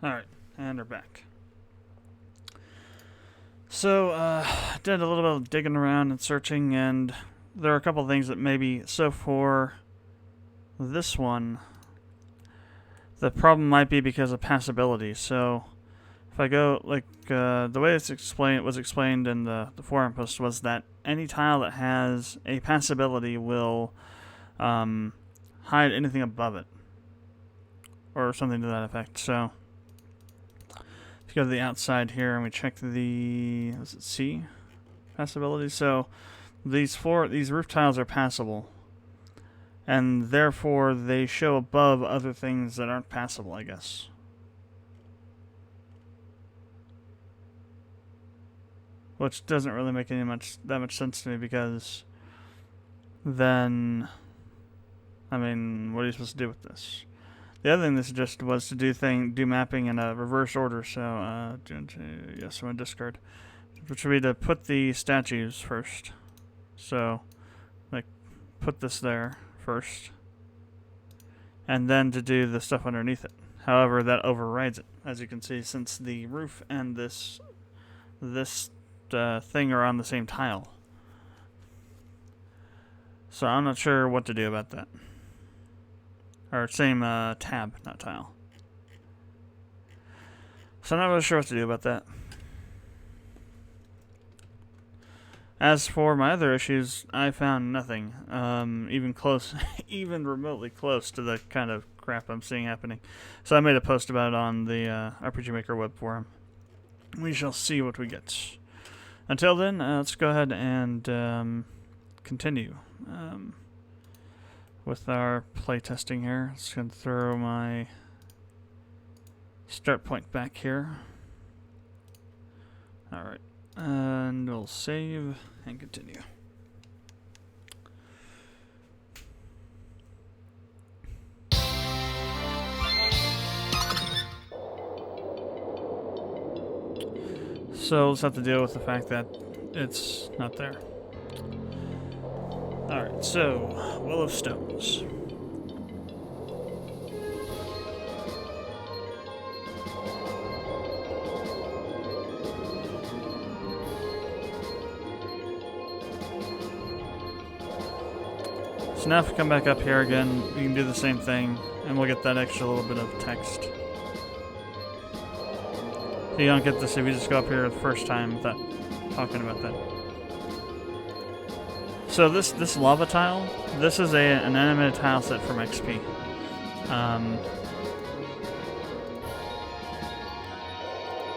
Alright, and we're back. So, did a little bit of digging around and searching, and there are a couple of things that maybe. So, for this one, the problem might be because of passability. So, if I go, the way it was explained in the forum post was that any tile that has a passability will hide anything above it, or something to that effect. So, if you go to the outside here and we check the, was it C? Passability. So these roof tiles are passable, and therefore they show above other things that aren't passable, I guess. Which doesn't really make that much sense to me, because then, I mean, what are you supposed to do with this? The other thing they suggested was to do mapping in a reverse order. So, yes, I'm gonna discard, which would be to put the statues first. So, like, put this there first, and then to do the stuff underneath it. However, that overrides it, as you can see, since the roof and this thing are on the same tile. So I'm not sure what to do about that. Or same tab, not tile. So I'm not really sure what to do about that. As for my other issues, I found nothing, even close, even remotely close to the kind of crap I'm seeing happening. So I made a post about it on the RPG Maker web forum. We shall see what we get. Until then, let's go ahead and continue with our playtesting here. Just going to throw my start point back here. Alright, and we'll save and continue. So let's have to deal with the fact that it's not there. Alright, so, Well of Stones. So now if we come back up here again, we can do the same thing, and we'll get that extra little bit of text. So you don't get this if you just go up here the first time without talking about that. So this lava tile, this is an animated tile set from XP.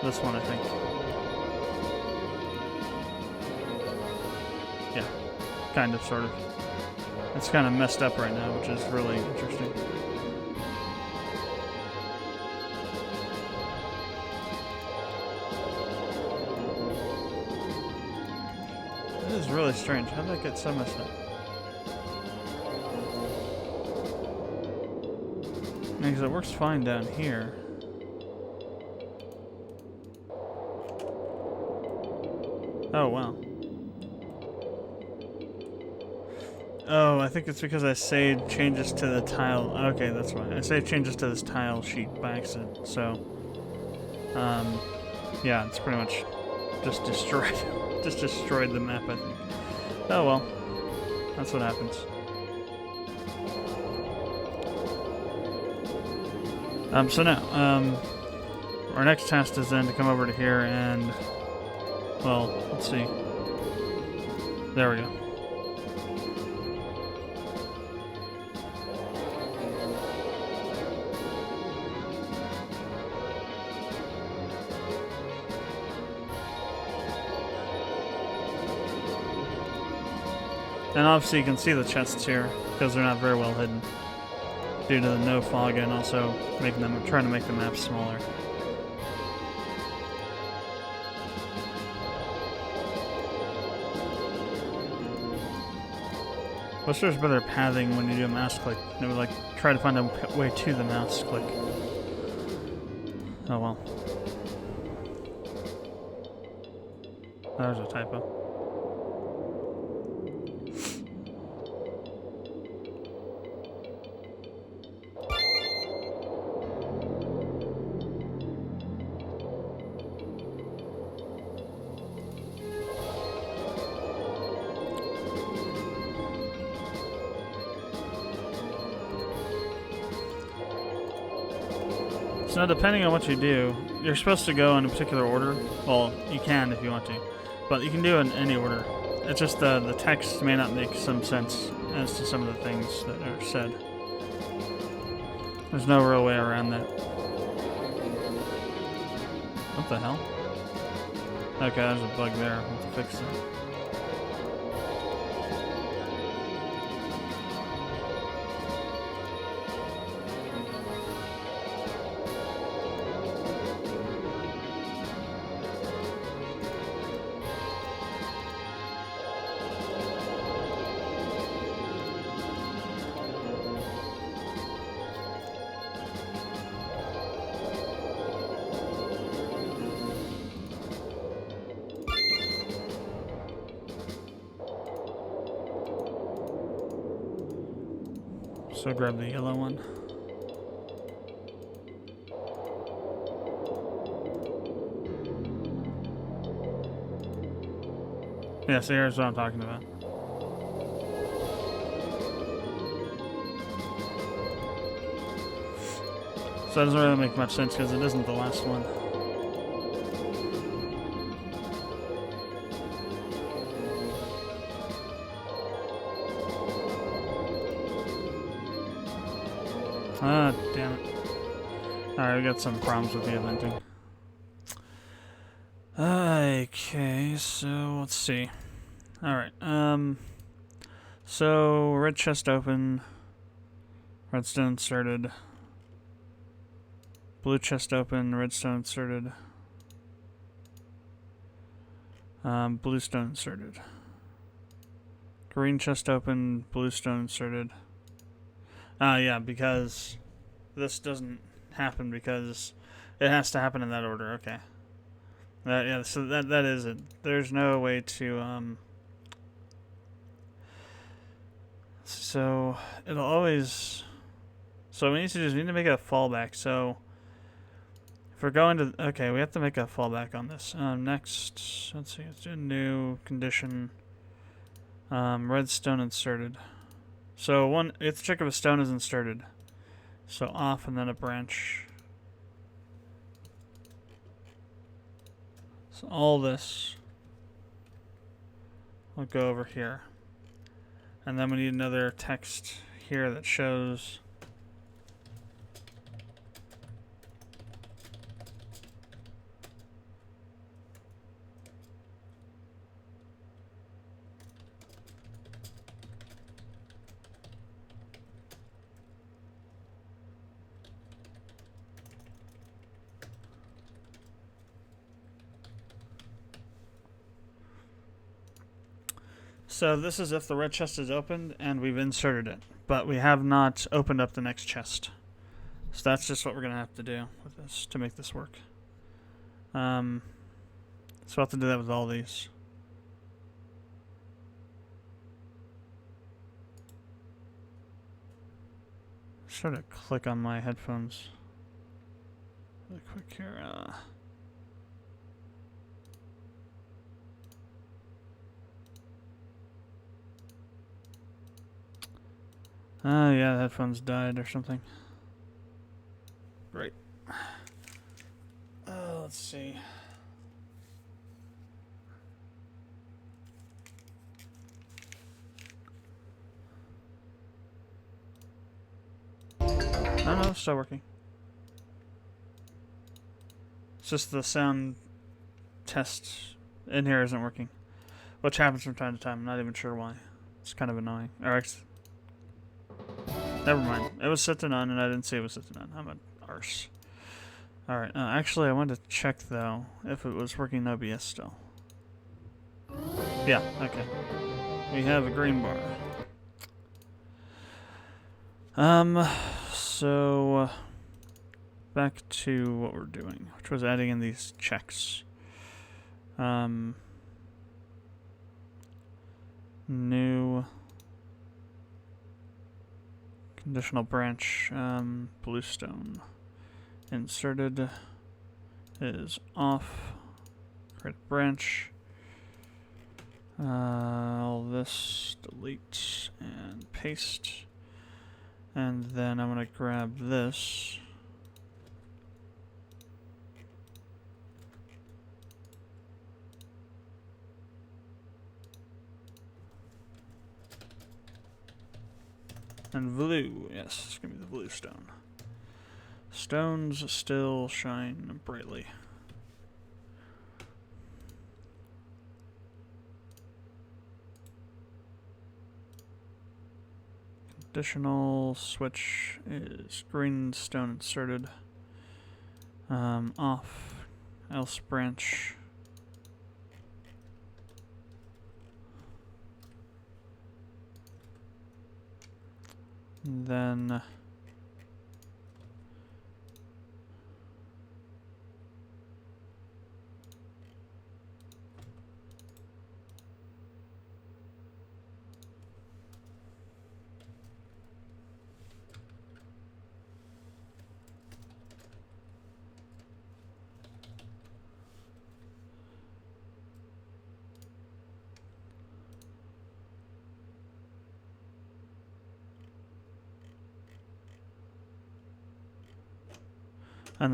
This one, I think. Yeah, kind of, sort of. It's kind of messed up right now, which is really interesting. This is really strange. How did that get so messed up? Because it works fine down here. Oh, wow. Oh, I think it's because I saved changes to the tile. Okay, that's why. I saved changes to this tile sheet by accident. So, yeah, it's pretty much just destroyed. Just destroyed the map, I think. Oh well. That's what happens. So now, our next task is then to come over to here and, well, let's see. There we go. And obviously you can see the chests here, because they're not very well hidden, due to the no fog and also trying to make the map smaller. Wish there's better pathing when you do a mouse click. It would try to find a way to the mouse click. Oh well. That was a typo. So depending on what you do, you're supposed to go in a particular order. Well, you can if you want to, but you can do it in any order. It's just the text may not make some sense as to some of the things that are said. There's no real way around that. What the hell? Okay, there's a bug there. We'll have to fix that. So grab the yellow one. Yeah, so here's what I'm talking about. So it doesn't really make much sense because it isn't the last one. Ah, damn it. Alright, we got some problems with the eventing. Okay, so let's see. Alright, so red chest open, redstone inserted, blue chest open, redstone inserted, blue stone inserted, green chest open, blue stone inserted. Yeah, because this doesn't happen because it has to happen in that order. Okay. Yeah, so that is it. There's no way to so it'll always. So we need to make a fallback. So if we're going to we have to make a fallback on this. Next, let's see. Let's do a new condition. Redstone inserted. So we have to check if a stone is inserted. So off and then a branch. So all this will go over here. And then we need another text here that shows so this is if the red chest is opened and we've inserted it, but we have not opened up the next chest. So that's just what we're going to have to do with this to make this work. So we'll have to do that with all these. Try to click on my headphones really quick here. Yeah, the headphones died or something. Great. Let's see. Oh no, it's still working. It's just the sound test in here isn't working. Which happens from time to time. I'm not even sure why. It's kind of annoying. Never mind. It was set to none, and I didn't see it was set to none. I'm an arse. Alright, actually, I wanted to check, though, if it was working in OBS still. Yeah, okay. We have a green bar. So back to what we're doing, which was adding in these checks. New conditional branch, bluestone inserted is off. Create branch. All this delete and paste. And then I'm going to grab this And blue. Yes, it's going to be the blue stone. Stones still shine brightly. Additional switch is green stone inserted. Off. Else branch. And then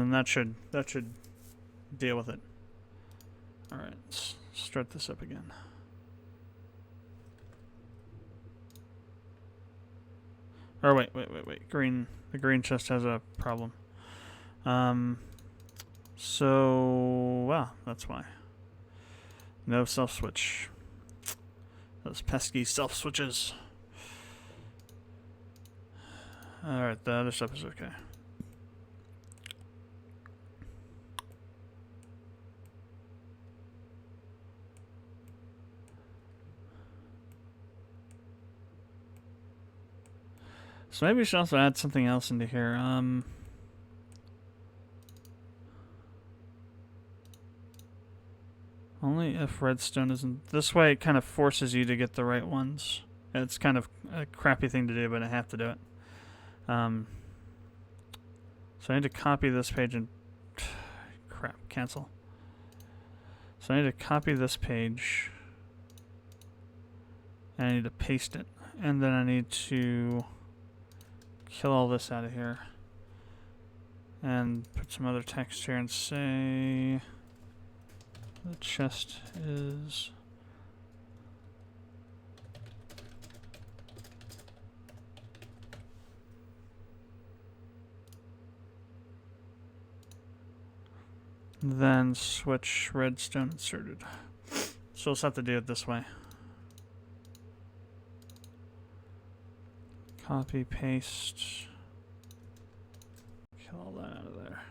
that should deal with it. All right, let's start this up again. Or wait. Green. The green chest has a problem. So wow, that's why. No self switch. Those pesky self switches. All right, the other stuff is okay. So maybe we should also add something else into here. Only if redstone isn't... This way it kind of forces you to get the right ones. It's kind of a crappy thing to do, but I have to do it. So I need to copy this page and... Crap, cancel. So I need to copy this page. And I need to paste it. And then I need to... kill all this out of here and put some other text here and say the chest is then switch redstone inserted. So we'll just have to do it this way. Copy, paste, kill all that out of there.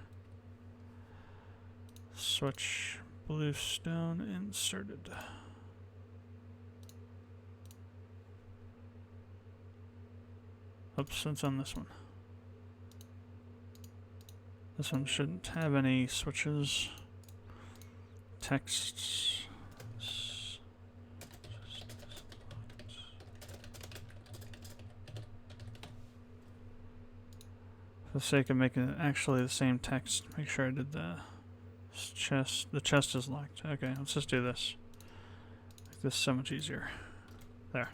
Switch blue stone inserted. Oops, it's on this one. This one shouldn't have any switches. Texts. For the sake of making it actually the same text, make sure I did the chest. The chest is locked. Okay, let's just do this. Make this so much easier. There.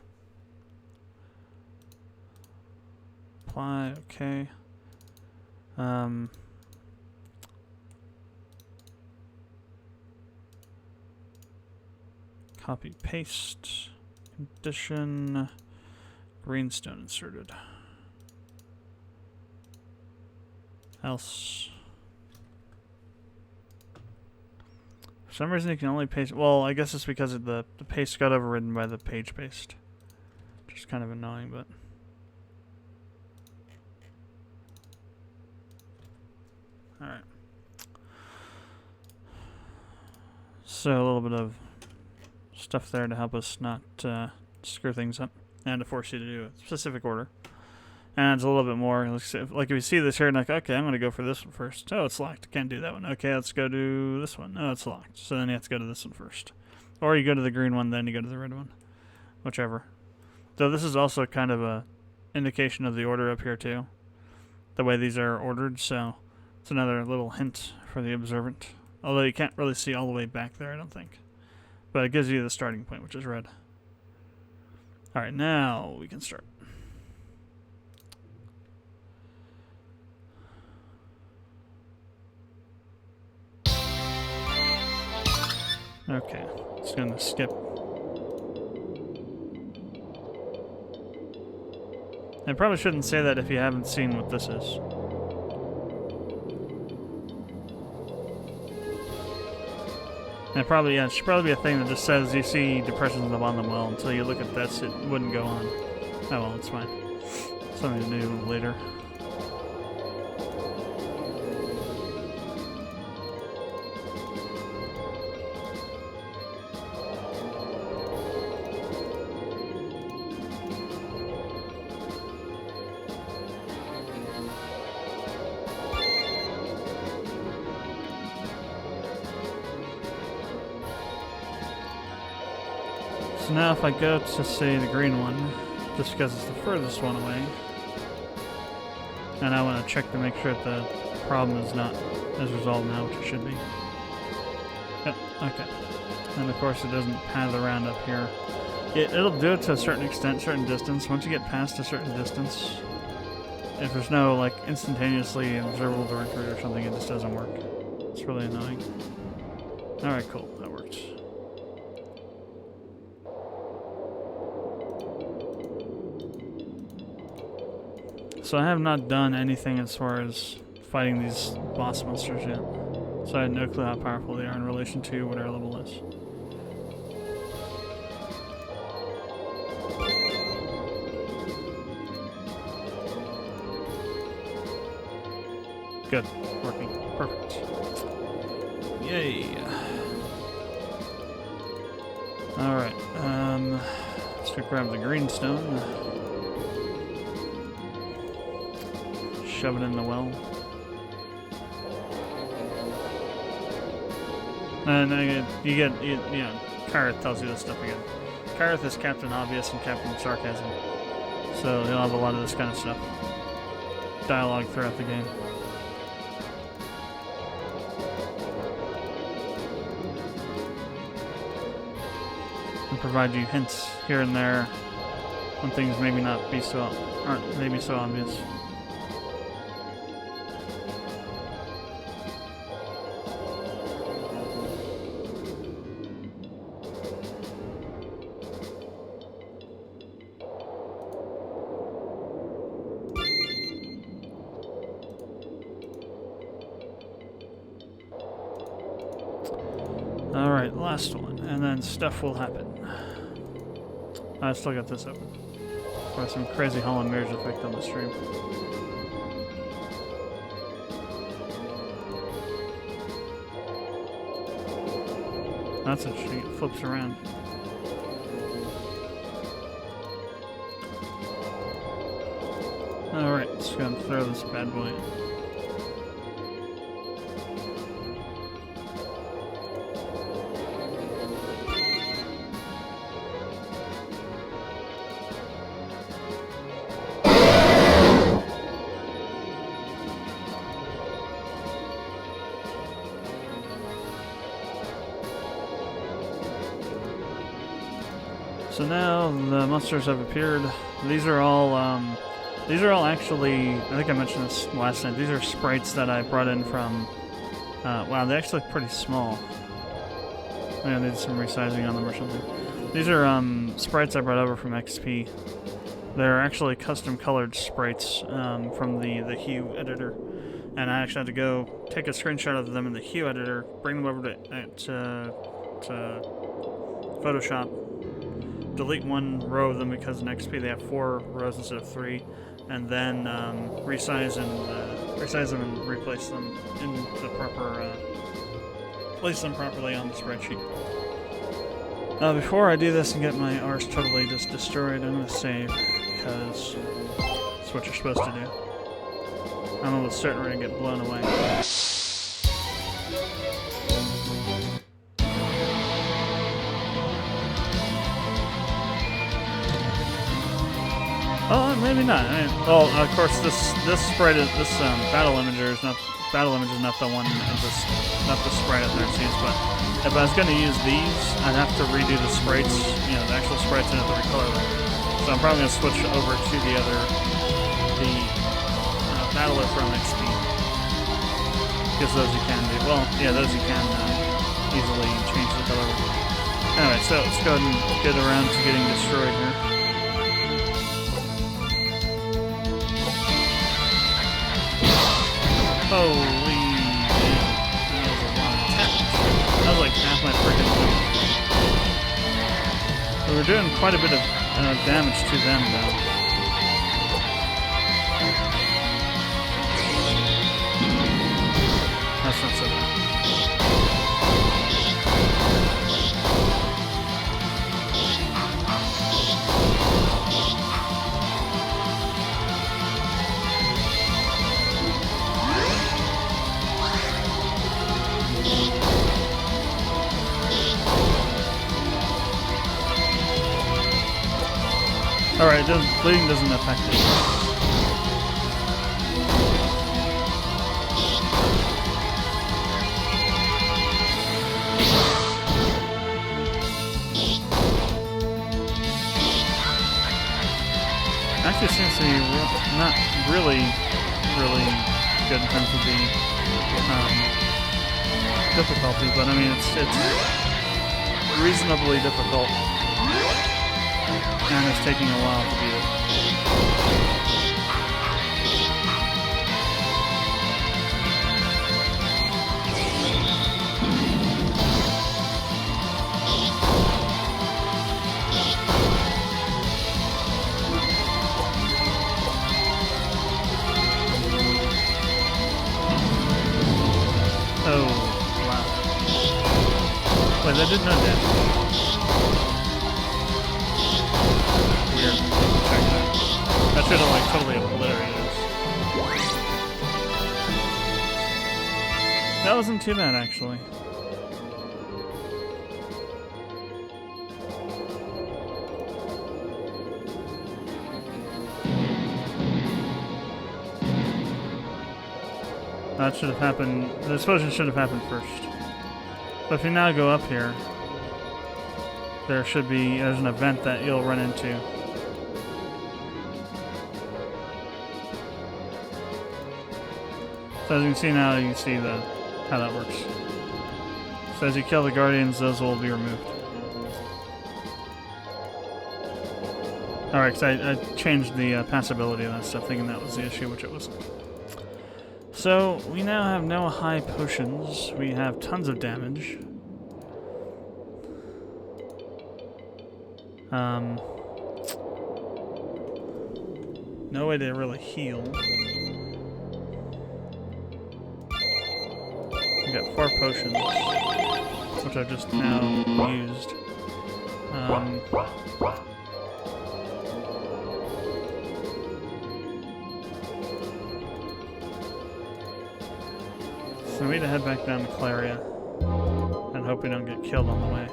Apply, okay. Copy, paste, condition, greenstone inserted. Else. For some reason you can only paste, well, I guess it's because of the paste got overridden by the page paste. Which is kind of annoying, but. Alright. So a little bit of stuff there to help us not screw things up and to force you to do a specific order. And it's a little bit more, like if you see this here and like, okay, I'm going to go for this one first. Oh, it's locked. Can't do that one. Okay, let's go to this one. Oh, it's locked. So then you have to go to this one first. Or you go to the green one, then you go to the red one. Whichever. Though this is also kind of a indication of the order up here too. The way these are ordered, so it's another little hint for the observant. Although you can't really see all the way back there, I don't think. But it gives you the starting point, which is red. Alright, now we can start. Okay, it's gonna skip. I probably shouldn't say that if you haven't seen what this is. And it probably, yeah, it should probably be a thing that just says you see depressions in the bottom of the well. Until you look at this, it wouldn't go on. Oh well, it's fine. Something to do later. So now if I go to, say, the green one, just because it's the furthest one away, and I want to check to make sure that the problem is resolved now, which it should be. Yep, okay. And of course it doesn't path around up here. It'll do it to a certain extent, certain distance. Once you get past a certain distance, if there's no, like, instantaneously observable directory or something, it just doesn't work. It's really annoying. Alright, cool. That worked. So I have not done anything as far as fighting these boss monsters yet. So I have no clue how powerful they are in relation to what our level is. Good. Working. Perfect. Yay. Alright. Let's go grab the green stone. Shove it in the well. And you know, Kareth tells you this stuff again. Kareth is Captain Obvious and Captain Sarcasm. So you'll have a lot of this kind of stuff. Dialogue throughout the game. And provide you hints here and there when things maybe aren't maybe so obvious. Alright, last one, and then stuff will happen. I still got this open. Or some crazy Hollow Mirrors effect on the stream. That's interesting, it flips around. Alright, let's go and throw this bad boy in. So now the monsters have appeared. These are all actually, I think I mentioned this last night, these are sprites that I brought in from, wow, they actually look pretty small. I need some resizing on them or something. These are sprites I brought over from XP. They're actually custom colored sprites from the hue editor. And I actually had to go take a screenshot of them in the hue editor, bring them over to Photoshop, delete one row of them because in XP they have 4 rows instead of 3, and then resize them and replace them in the proper, place them properly on the spreadsheet. Before I do this and get my arse totally just destroyed, I'm going to save because it's what you're supposed to do. I'm almost certain we're going to get blown away. Oh, maybe not. I mean, well, of course, this sprite is this battle imager is not the one of this, not the sprite of 13s. But if I was going to use these, I'd have to redo the sprites, you know, the actual sprites, and have to recolor them. So I'm probably going to switch over to the battler from XP, because those you can do. Well, yeah, those you can easily change the color. Anyway, so let's go ahead and get around to getting destroyed here. We're doing quite a bit of damage to them, though. That's not so bad. Alright, bleeding doesn't affect it. Actually seems to be not really good in terms of the difficulty, but I mean it's reasonably difficult. And it's taking a while to beat it. Oh, wow. Wait, that did no damage. Weird. Check that. That should have like totally obliterated us. That wasn't too bad actually. That should have happened. The explosion should have happened first. But if you now go up here, there's an event that you'll run into. So as you can see now, you can see how that works. So as you kill the guardians, those will be removed. Alright, because I changed the passability of that stuff, thinking that was the issue, which it wasn't. So, we now have no high potions. We have tons of damage. No way to really heal. We got 4 potions, which I've just now used. So we need to head back down to Claria and hope we don't get killed on the way.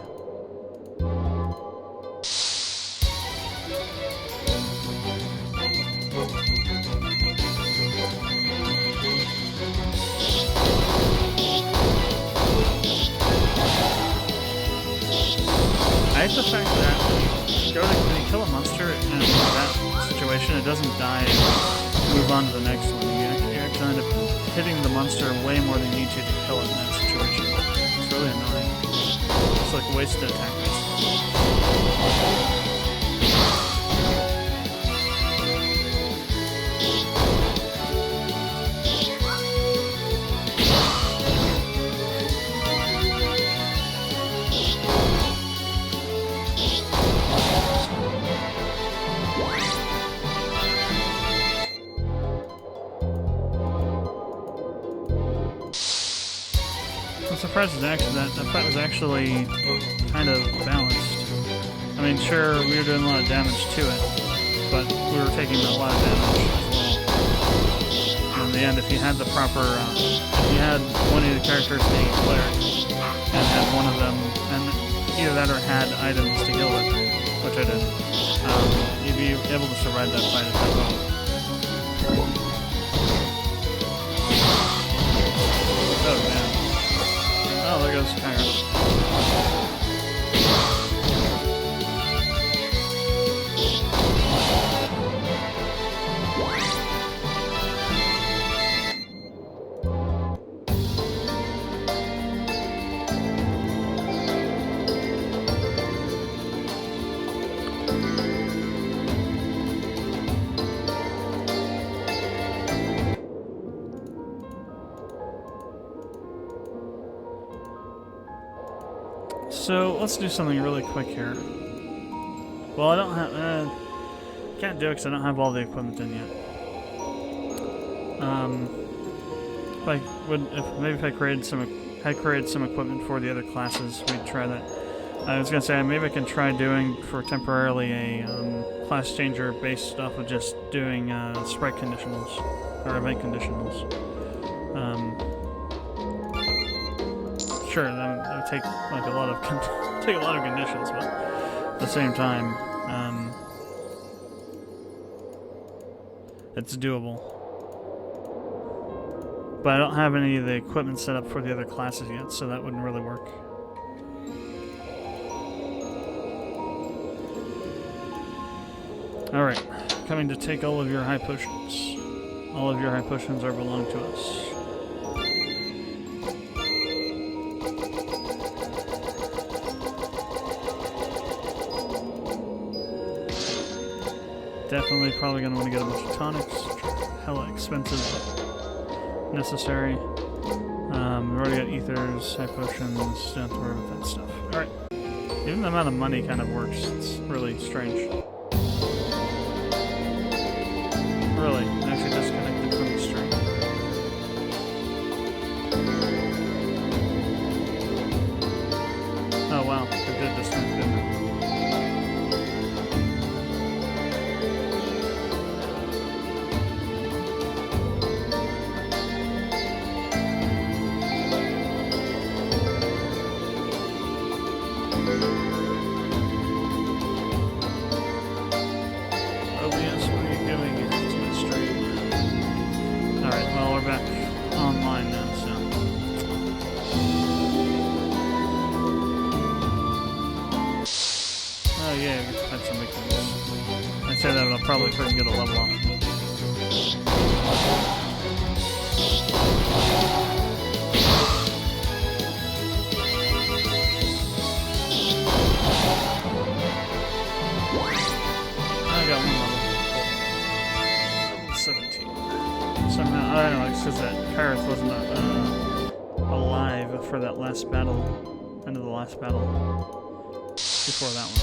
I hate the fact that when you kill a monster in that situation, it doesn't die and move on to the next one. You actually end up hitting the monster way more than you need to kill it in that situation. It's really annoying. It's like wasted attacks. I'm surprised that fight was actually kind of balanced. I mean, sure, we were doing a lot of damage to it, but we were taking a lot of damage as well. In the end, if you had the proper, if you had one of the characters being a cleric, and had one of them, and either that or had items to heal with, which I did, you'd be able to survive that fight at that level. Oh man. Oh, there goes Kyra. So let's do something really quick here. Well, I don't have... can't do it because I don't have all the equipment in yet. Maybe if I created some equipment for the other classes, we'd try that. I was gonna say maybe I can try doing for temporarily a class changer based off of just doing sprite conditionals or event conditionals. Sure, that would take like a lot of conditions, but at the same time, it's doable. But I don't have any of the equipment set up for the other classes yet, so that wouldn't really work. Alright, coming to take all of your high potions. All of your high potions are belong to us. Definitely probably going to want to get a bunch of tonics, which are hella expensive, but necessary. We've already got ethers, high potions, don't have to worry about that stuff. Alright. Even the amount of money kind of works. It's really strange. Really, it actually disconnected from the stream. Oh wow, it did disconnect, didn't it? Say that, but I'll probably try and get a level up. I got one level. 17. Somehow, I don't know, it's just that Kyrith wasn't alive for that last battle. End of the last battle. Before that one.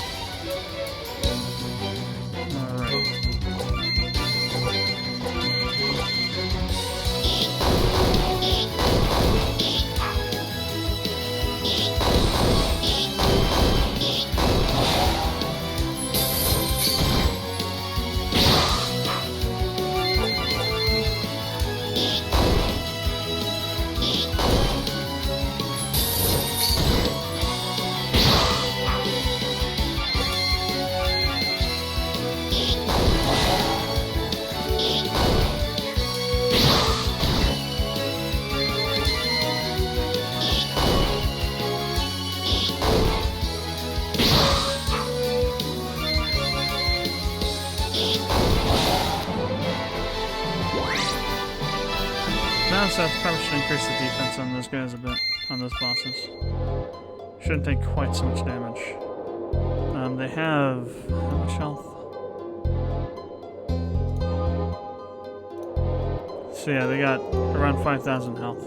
So I probably should increase the defense on those guys a bit, on those bosses. Shouldn't take quite so much damage. They have... how much health? So yeah, they got around 5,000 health.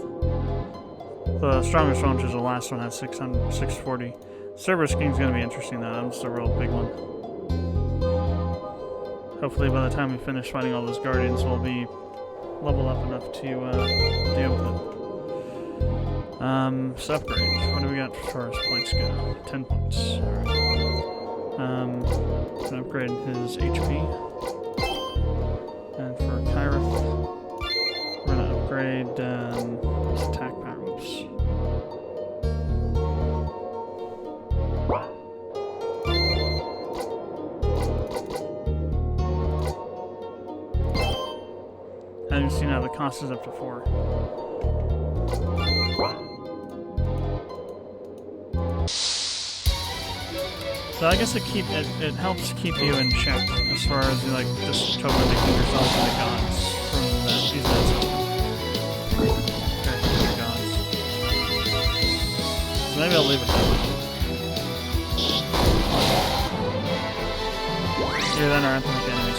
The strongest one, which is the last one, has 640. Cerberus King's gonna be interesting though, that's a real big one. Hopefully by the time we finish fighting all those guardians, we'll be leveled up enough to deal with it. So upgrade. What do we got as far as points go? 10 points. Alright. Can upgrade his HP. And for Kyrith, we're gonna upgrade his attack power. Oops. As you see now, the cost is up to 4. So I guess it helps keep you in check as far as like just totally making yourself into gods from that using that system. Okay, gods. So maybe I'll leave it that way. Either then or I have to make the enemies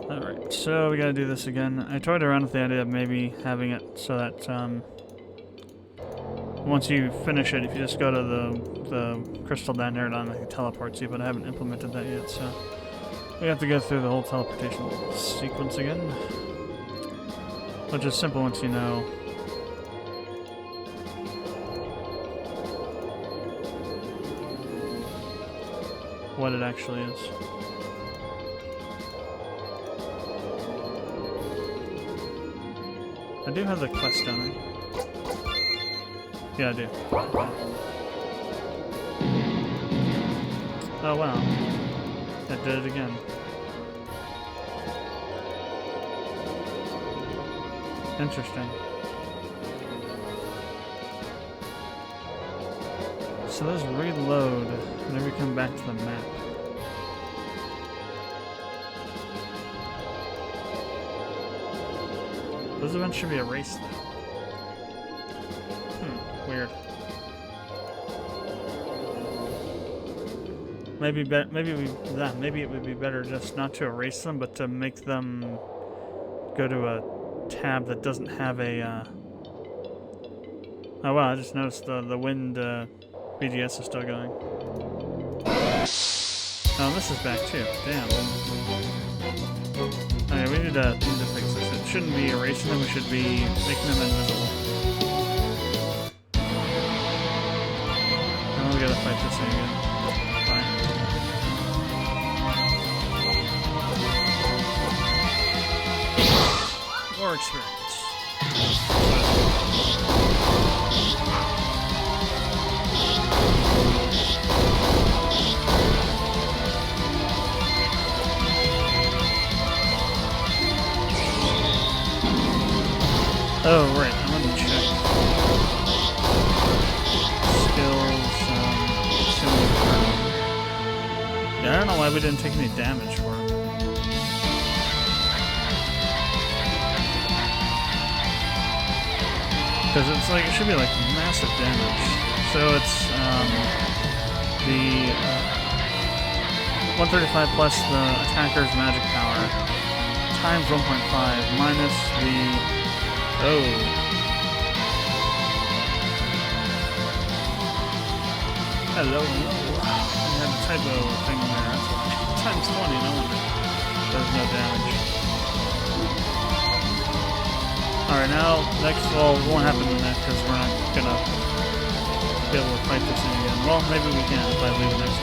harder. Alright, so we gotta do this again. I toyed around with the idea of maybe having it so that once you finish it, if you just go to the crystal down there, it automatically teleports you, but I haven't implemented that yet, so we have to go through the whole teleportation sequence again, which is simple once you know what it actually is. I do have the quest down there. Yeah, I do. Oh wow. That did it again. Interesting. So those reload whenever you come back to the map. Those events should be erased though. Weird. Maybe it would be better just not to erase them, but to make them go to a tab that doesn't have a. Oh wow! I just noticed the wind BGS is still going. Oh, this is back too. Damn. Okay, we need to fix this. It shouldn't be erasing them. We should be making them invisible. Oh, we gotta fight this thing again. Fine. More experience. Oh, right. I'm gonna check. Skills, yeah, I don't know why we didn't take any damage for it. Because it's like, it should be like massive damage. So it's, the, 135 plus the attacker's magic power times 1.5 minus the, oh. Hello. I had a typo thing in there, that's why. Times 20, no wonder. Does no damage. Alright, now, next, well, it won't happen next because we're not gonna be able to fight this thing again. Well, maybe we can if I leave it next.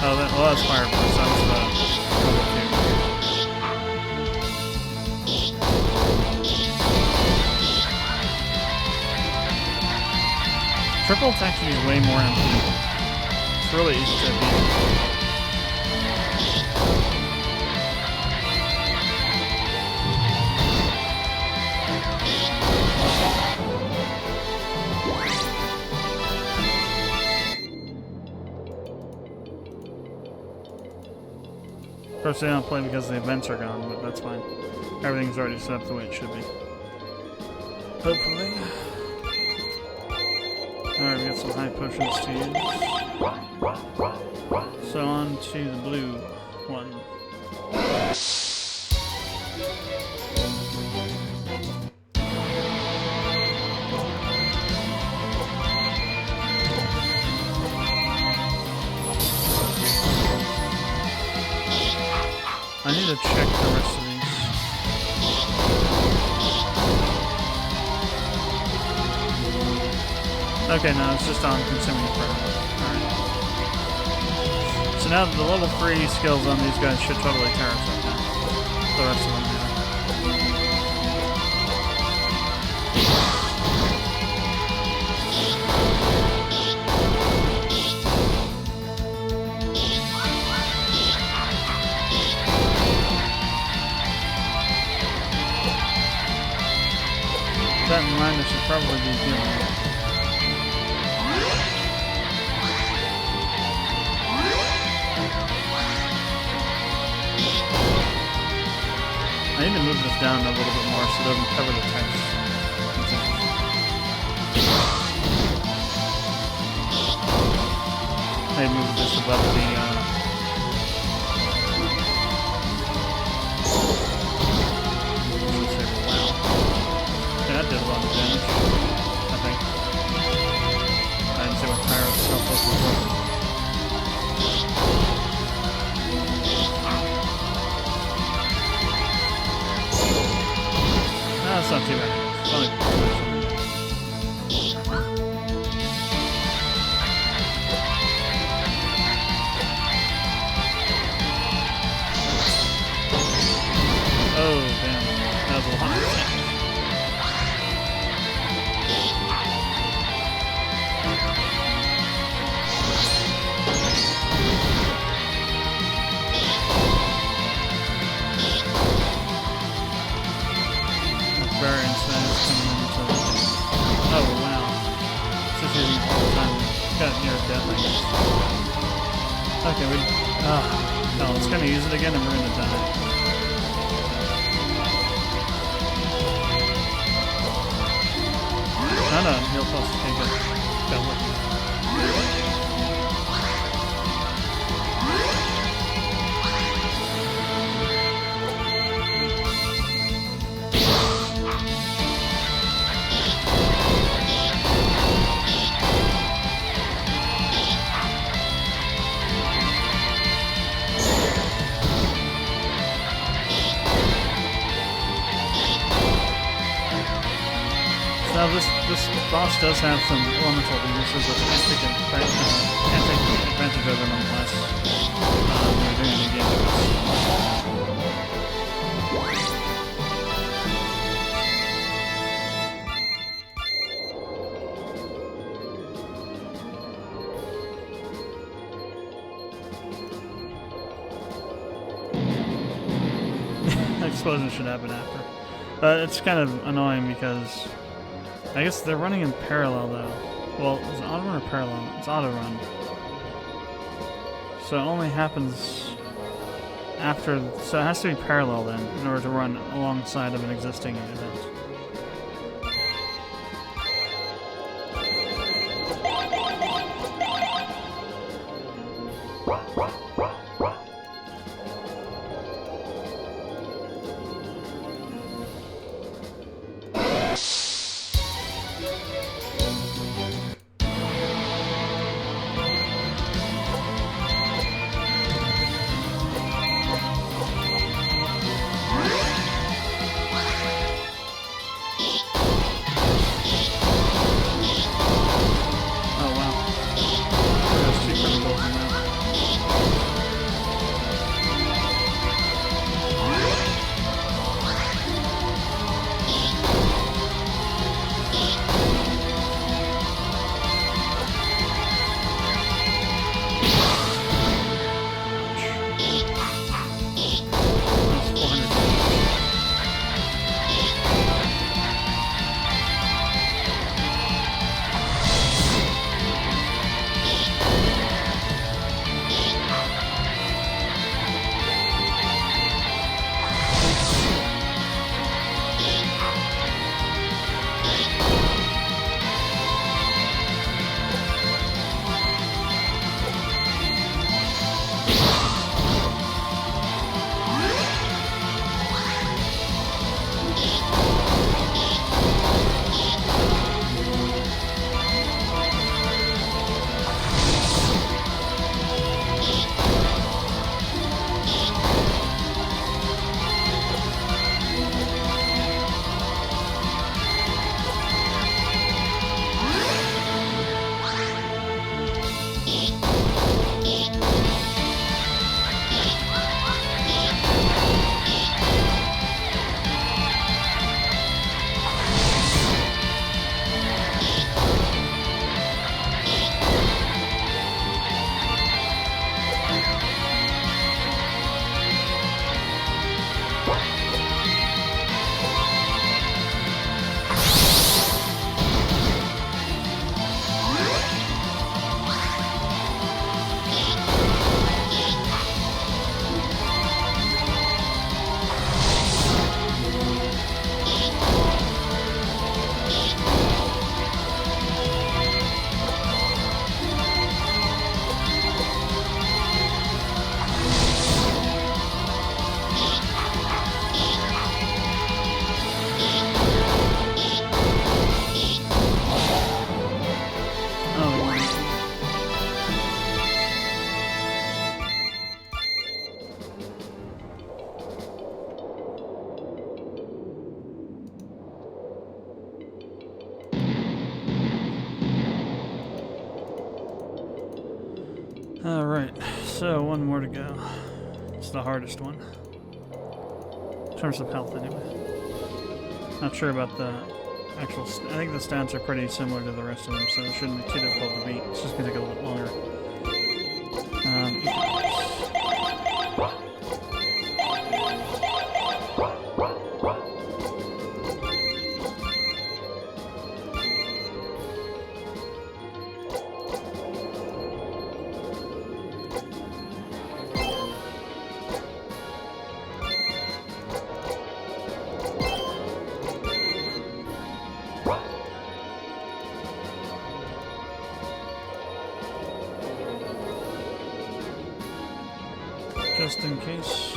Oh, well, that's fire burst. That was the other two. Triple attack should use way more MP. It's really easy to beat. Of course, they don't play because the events are gone, but that's fine. Everything's already set up the way it should be. Hopefully. Alright, we got some high potions to use. So on to the blue one. I need to check the rest of these. Okay, no, it's just on consuming forever. Alright. So now the level 3 skills on these guys should totally tear us up now. The rest of them, yeah. With that in mind, I should probably be healing. I need to move this down a little bit more so it doesn't cover the text. Maybe move this above the I guess. Okay, we... no, it's gonna use it again and we're gonna die. No, heal plus. Okay, good. Got lucky. Now this boss does have some elemental weaknesses that can't take advantage of them unless you're doing the game. Explosion should happen after. But it's kind of annoying because I guess they're running in parallel though. Well, is it auto run or parallel? It's auto run. So it only happens after, so it has to be parallel then in order to run alongside of an existing event. Alright, so one more to go. It's the hardest one. In terms of health, anyway. Not sure about the actual... I think the stats are pretty similar to the rest of them, so it shouldn't be too difficult to beat. It's just going to take a little bit longer. just in case.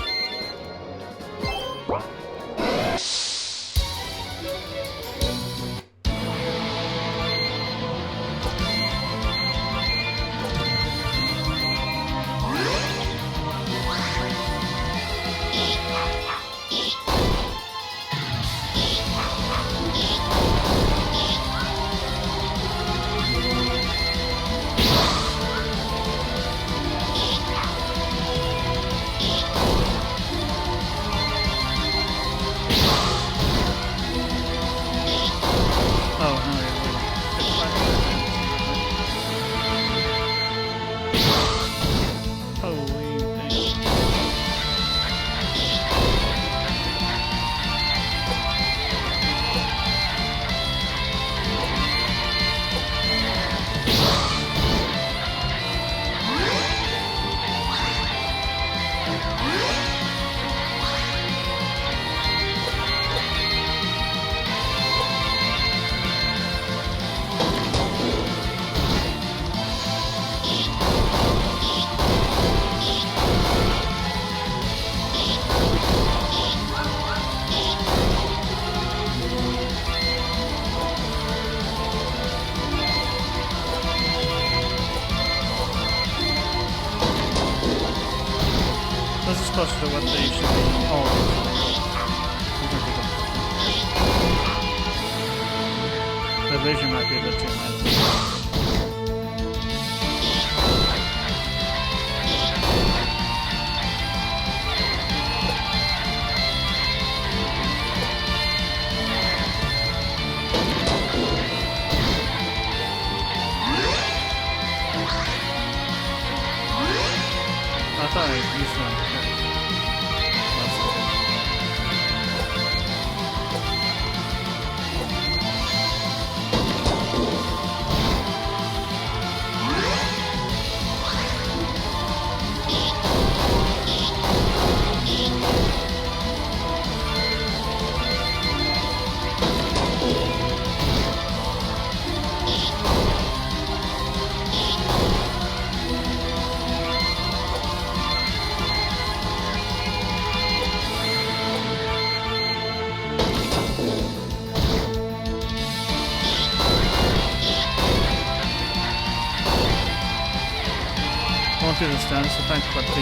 This is closer to what they should be. The vision might be a bit too high. I thought I used one. I won't do the status effect, but it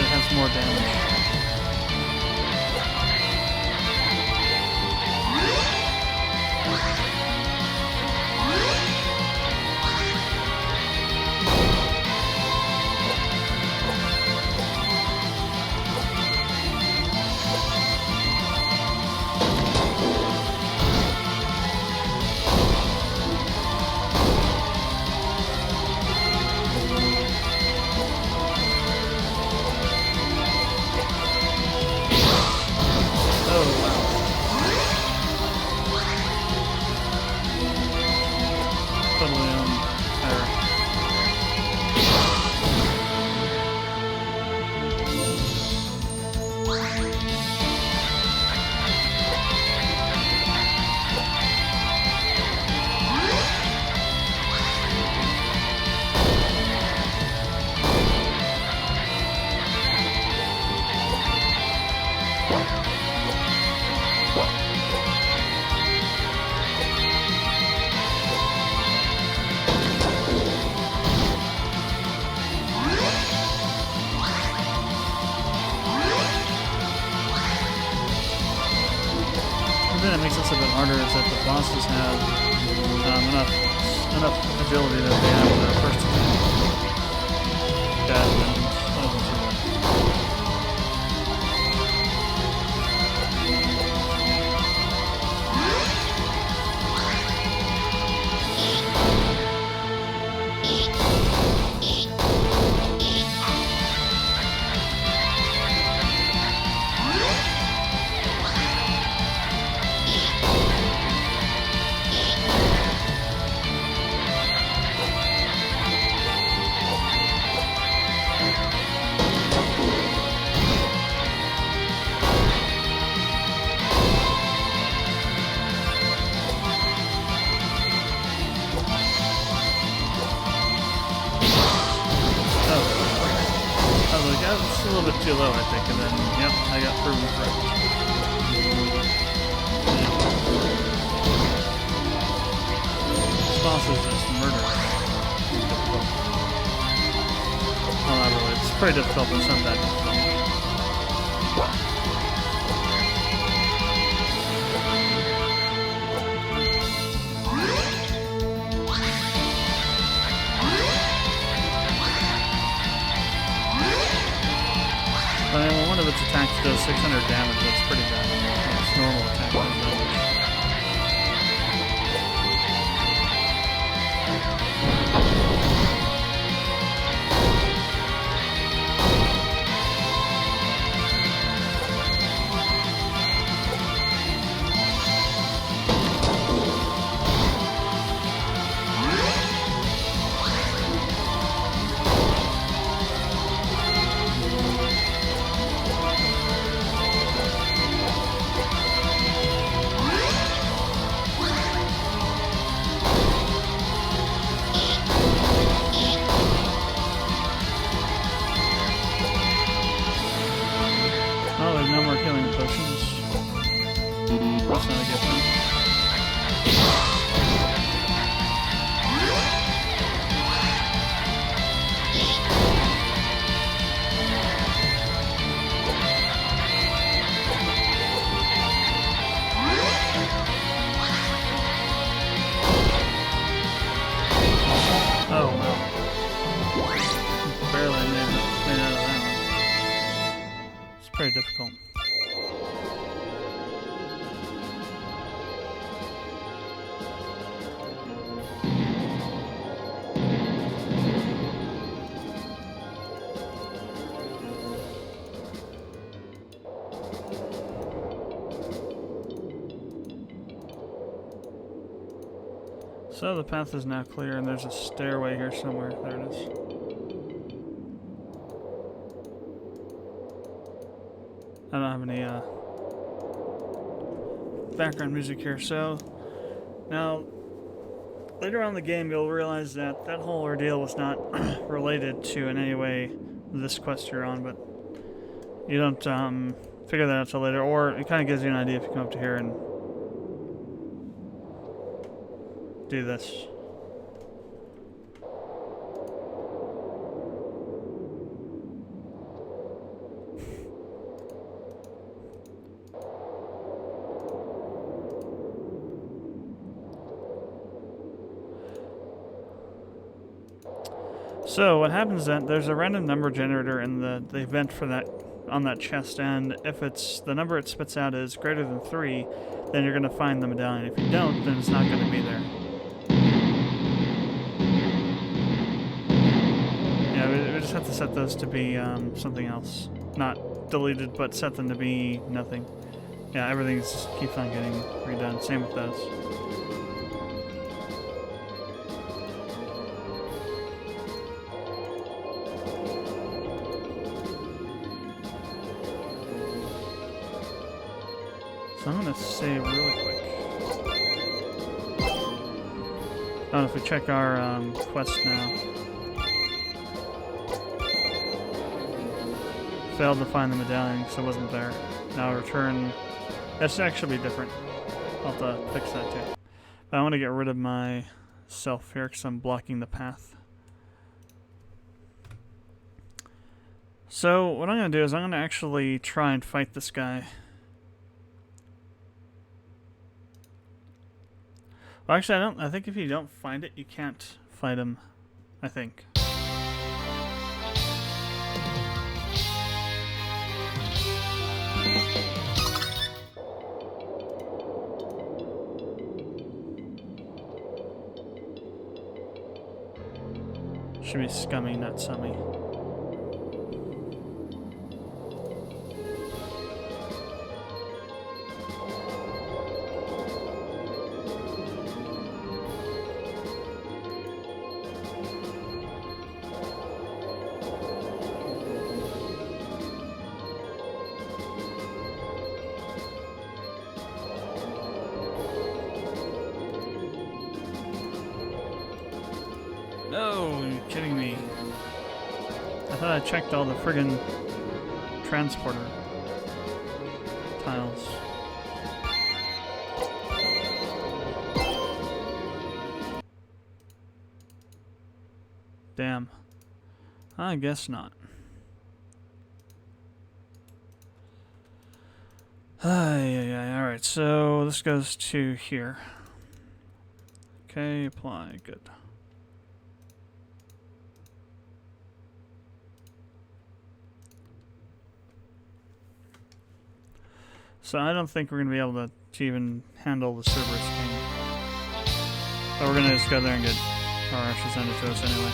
has more damage. The thing that makes this a bit harder is that the bosses have enough agility that they have their first attack. Bad weapons. bit too low, I think, and then, yep, I got proven correct. This boss is just murderous. Well, not really. It's pretty difficult, but it's not that difficult. I mean, one of its attacks does 600 damage. That's pretty bad. Its normal attack does damage. Oh, there's no more killing potions. That's not a good thing. Oh, well. Barely made out of that one. It's pretty difficult. So the path is now clear, and there's a stairway here somewhere. There it is. I don't have any background music here, so now later on in the game you'll realize that that whole ordeal was not related to in any way this quest you're on, but you don't figure that out till later, or it kind of gives you an idea if you come up to here and do this. So what happens is that there's a random number generator in the event for that on that chest, and if it's the number it spits out is greater than 3, then you're gonna find the medallion. If you don't, then it's not gonna be there. Yeah, we just have to set those to be something else. Not deleted, but set them to be nothing. Yeah, everything just keeps on getting redone. Same with those. So I'm gonna save really quick. Oh, if we check our quest now. Failed to find the medallion because it wasn't there. Now return. That should actually be different. I'll have to fix that too. But I want to get rid of myself here because I'm blocking the path. So what I'm going to do is I'm going to actually try and fight this guy. Well, actually, I think if you don't find it, you can't fight him. I think. Should be scummy, not summy. No, you're kidding me. I thought I checked all the friggin' transporter tiles. Damn. I guess not. Alright, so this goes to here. Okay, apply, good. So I don't think we're going to be able to even handle the Cerberus King. But we're going to just go there and get... Or I should send it to us anyway.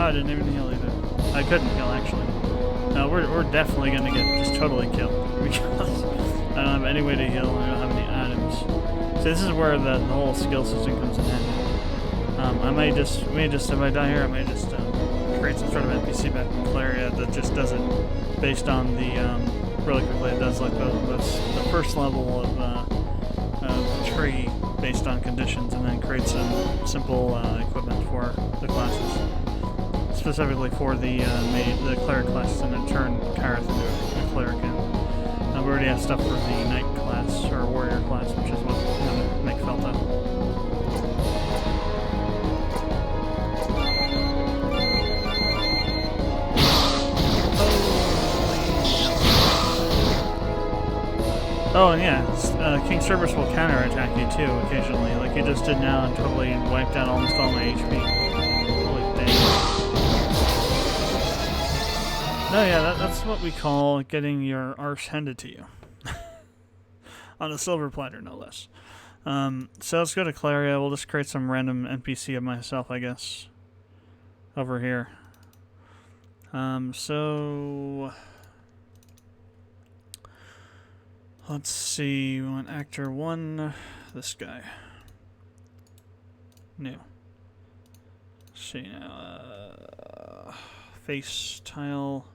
Oh, I didn't even heal either. I couldn't heal, actually. No, we're definitely gonna get just totally killed because I don't have any way to heal and I don't have any items. So this is where the whole skill system comes in handy. I may just if I die here, I may just create some sort of NPC back in Claria that just does it based on the really quickly. It does like the first level of the tree based on conditions, and then creates some simple equipment for the classes. Specifically for the cleric class, and then turn Kyrith into a cleric. And we already have stuff for the knight class or warrior class, which is what's going to make Felta. Oh, and yeah, King Cerberus will counterattack you too occasionally, like he just did now, and totally wiped out almost all my HP. Holy dang. No, yeah, that's what we call getting your arse handed to you. On a silver platter, no less. So let's go to Claria. We'll just create some random NPC of myself, I guess. Over here. So... let's see, we want actor 1, this guy. New. Let's see now, face tile.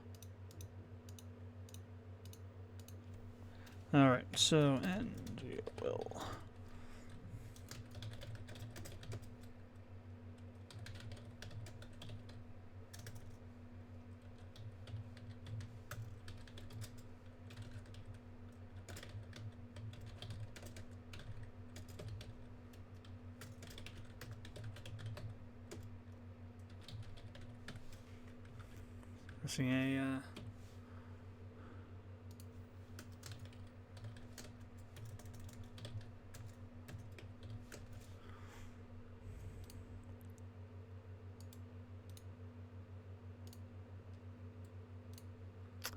Alright, so, and we will... missing a,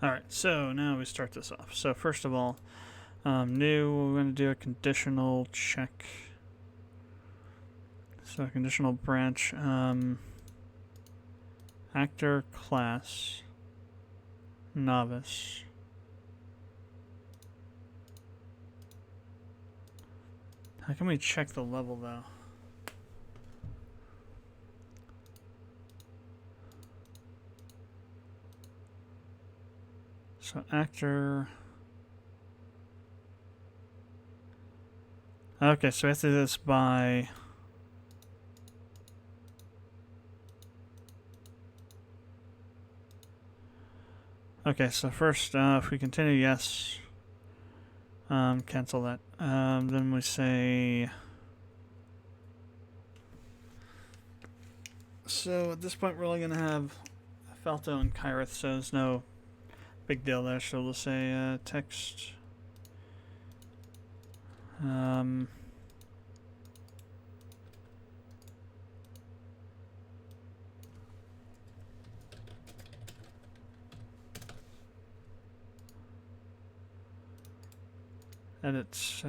Alright, so now we start this off. So first of all, new, we're going to do a conditional check. So a conditional branch, actor class, novice. How can we check the level though? So actor. Okay, so we have to do this by. Okay, so first, if we continue, yes. Cancel that. Then we say. So at this point, we're only going to have Felto and Kyrith, so there's no big deal there. So we'll say text. edit.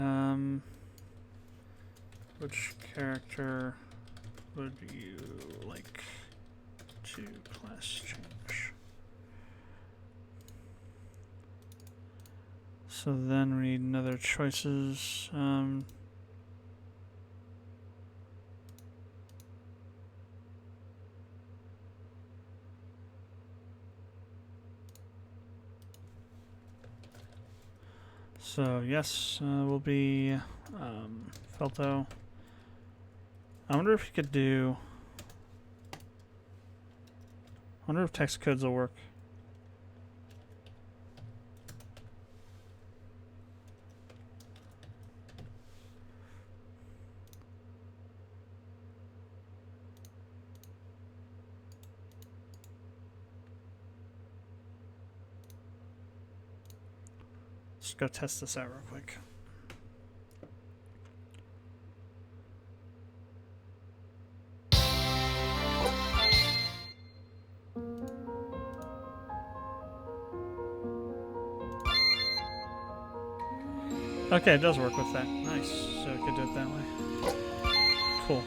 Which character would you like to class change? So then we need another choices. So yes, will be Felto. I wonder if you could do. I wonder if text codes will work. Let's go test this out real quick. Okay, it does work with that. Nice. So we could do it that way. Cool.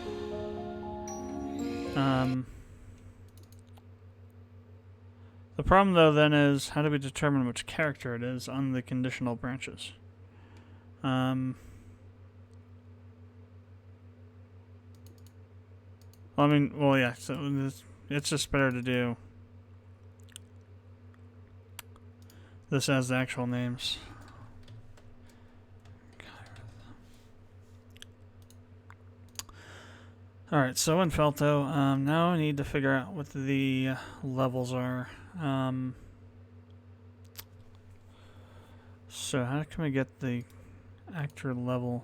The problem though then is how do we determine which character it is on the conditional branches? I mean, well, yeah. So it's just better to do this as the actual names. Alright, so in Felto, now I need to figure out what the levels are. So how can we get the actor level?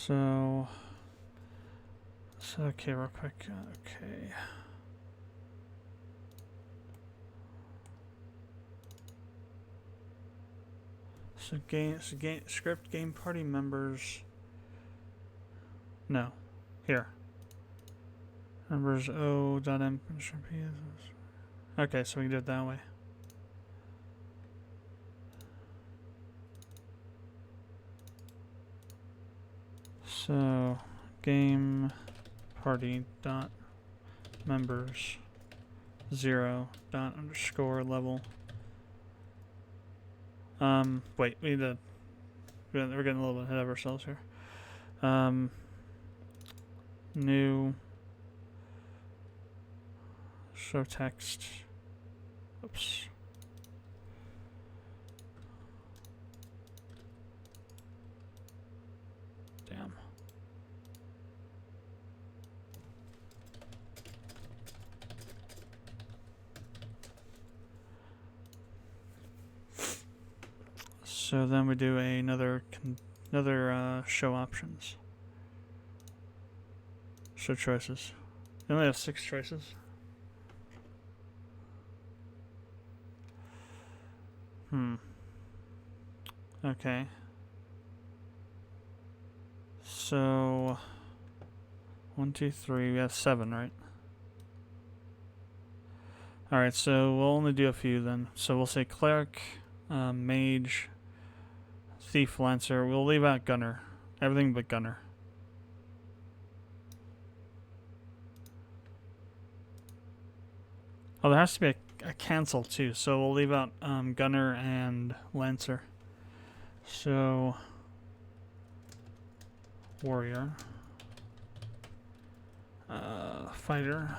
So okay, real quick. Okay. So script game party members. No, here. Members O.M. Okay, so we can do it that way. So game party dot members 0 dot underscore level. Wait, we need to. We're getting a little bit ahead of ourselves here. New show text. Oops. Damn. So then we do another show options. Show choices. We only have 6 choices. Okay. So 1, 2, 3. We have 7, right? All right. So we'll only do a few then. So we'll say cleric, mage, thief, lancer. We'll leave out gunner. Everything but gunner. Oh, there has to be a cancel too, so we'll leave out gunner and lancer. So warrior, fighter,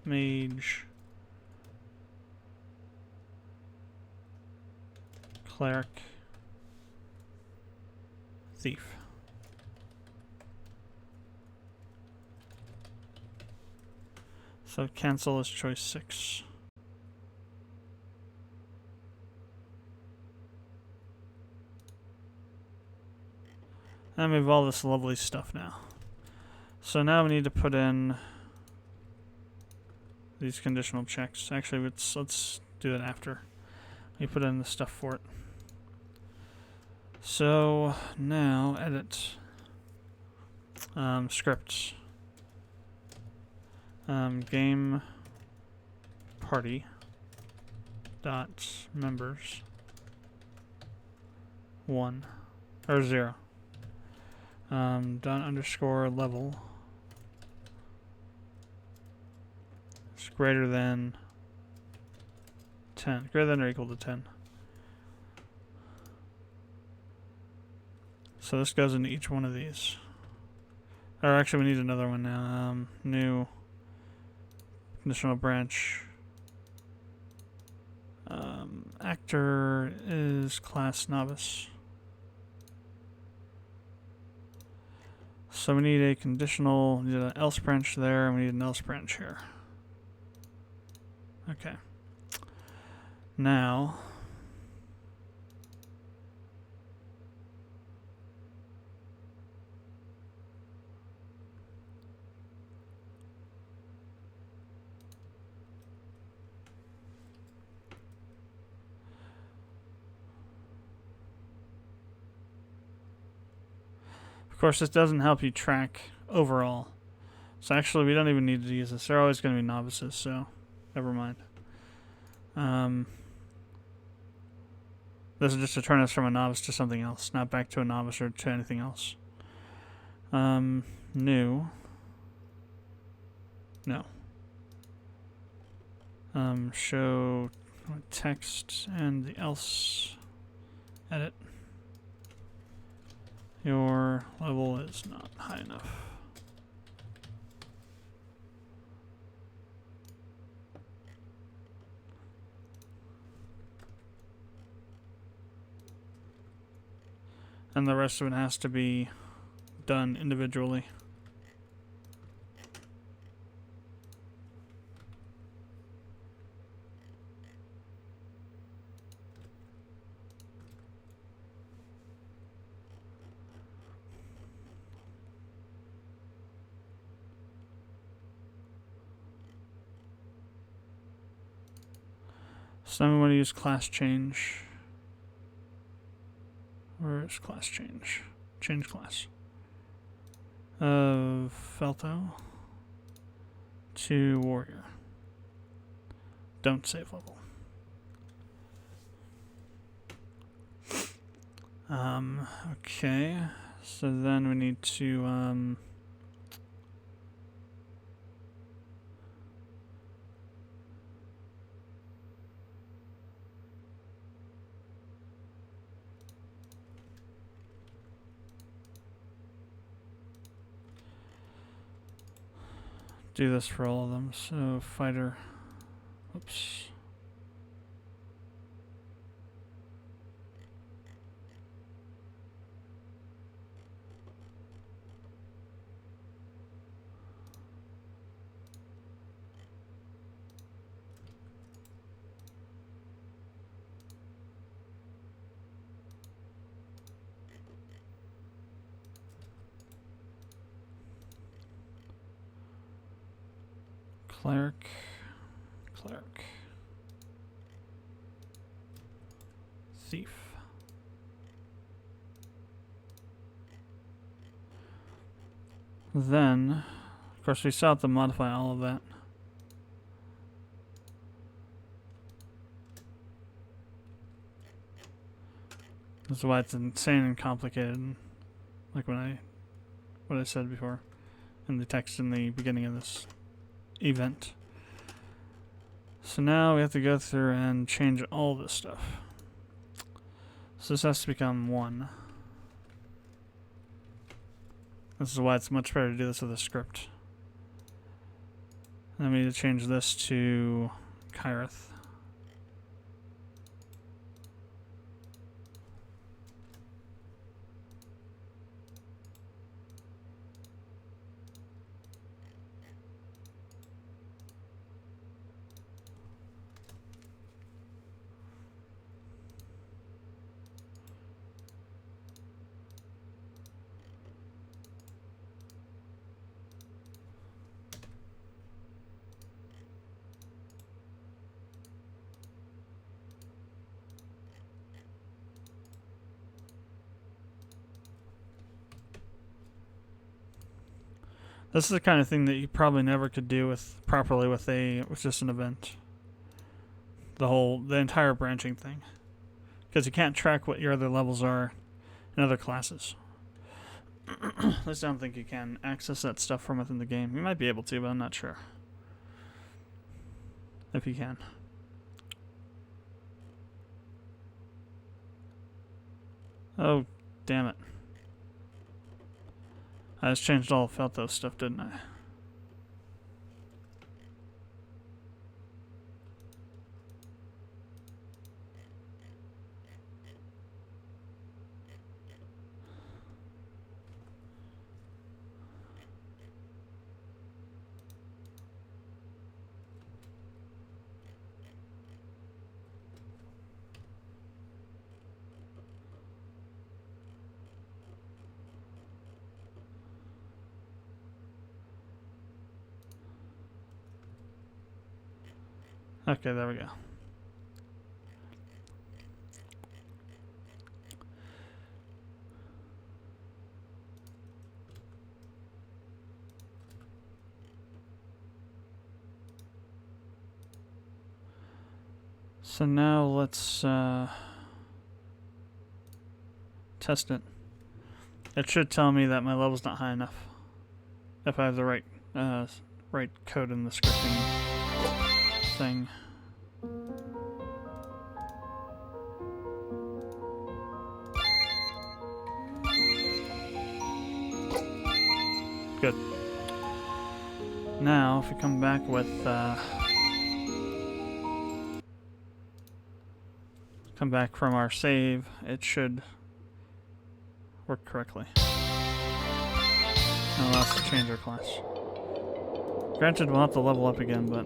mage, cleric, thief. So cancel is choice 6. And we have all this lovely stuff now. So now we need to put in these conditional checks. Actually, let's do it after we put in the stuff for it. So now edit scripts, game party dot members 1 or 0 dot underscore level is greater than 10, greater than or equal to 10. So this goes into each one of these. Or actually, we need another one now. New conditional branch. Actor is class novice. So we need a conditional, we need an else branch there, and we need an else branch here. Okay. Now, of course, this doesn't help you track overall. So actually, we don't even need to use this. They're always going to be novices, so never mind. This is just to turn us from a novice to something else, not back to a novice or to anything else. New. No. Show text and the else edit. Your level is not high enough. And the rest of it has to be done individually. So then we want to use class change. Where's class change? Change class. Of Felto to warrior. Don't save level. Okay. So then we need to do this for all of them. So fighter, oops. Cleric. Thief. Then, of course, we still have to modify all of that. This is why it's insane and complicated, like what I said before in the text in the beginning of this event. So now we have to go through and change all this stuff. So this has to become 1. This is why it's much better to do this with a script. And then we need to change this to Kyrith. This is the kind of thing that you probably never could do with properly with just an event. The entire branching thing, because you can't track what your other levels are in other classes. At least I don't think you can access that stuff from within the game. You might be able to, but I'm not sure if you can. Oh, damn it. I just changed all of Feltos stuff, didn't I? Okay, there we go. So now let's test it. It should tell me that my level's not high enough if I have the right code in the scripting thing. Good. Now, if we come back with come back from our save, it should work correctly. And allow us to change our class. Granted, we'll have to level up again, but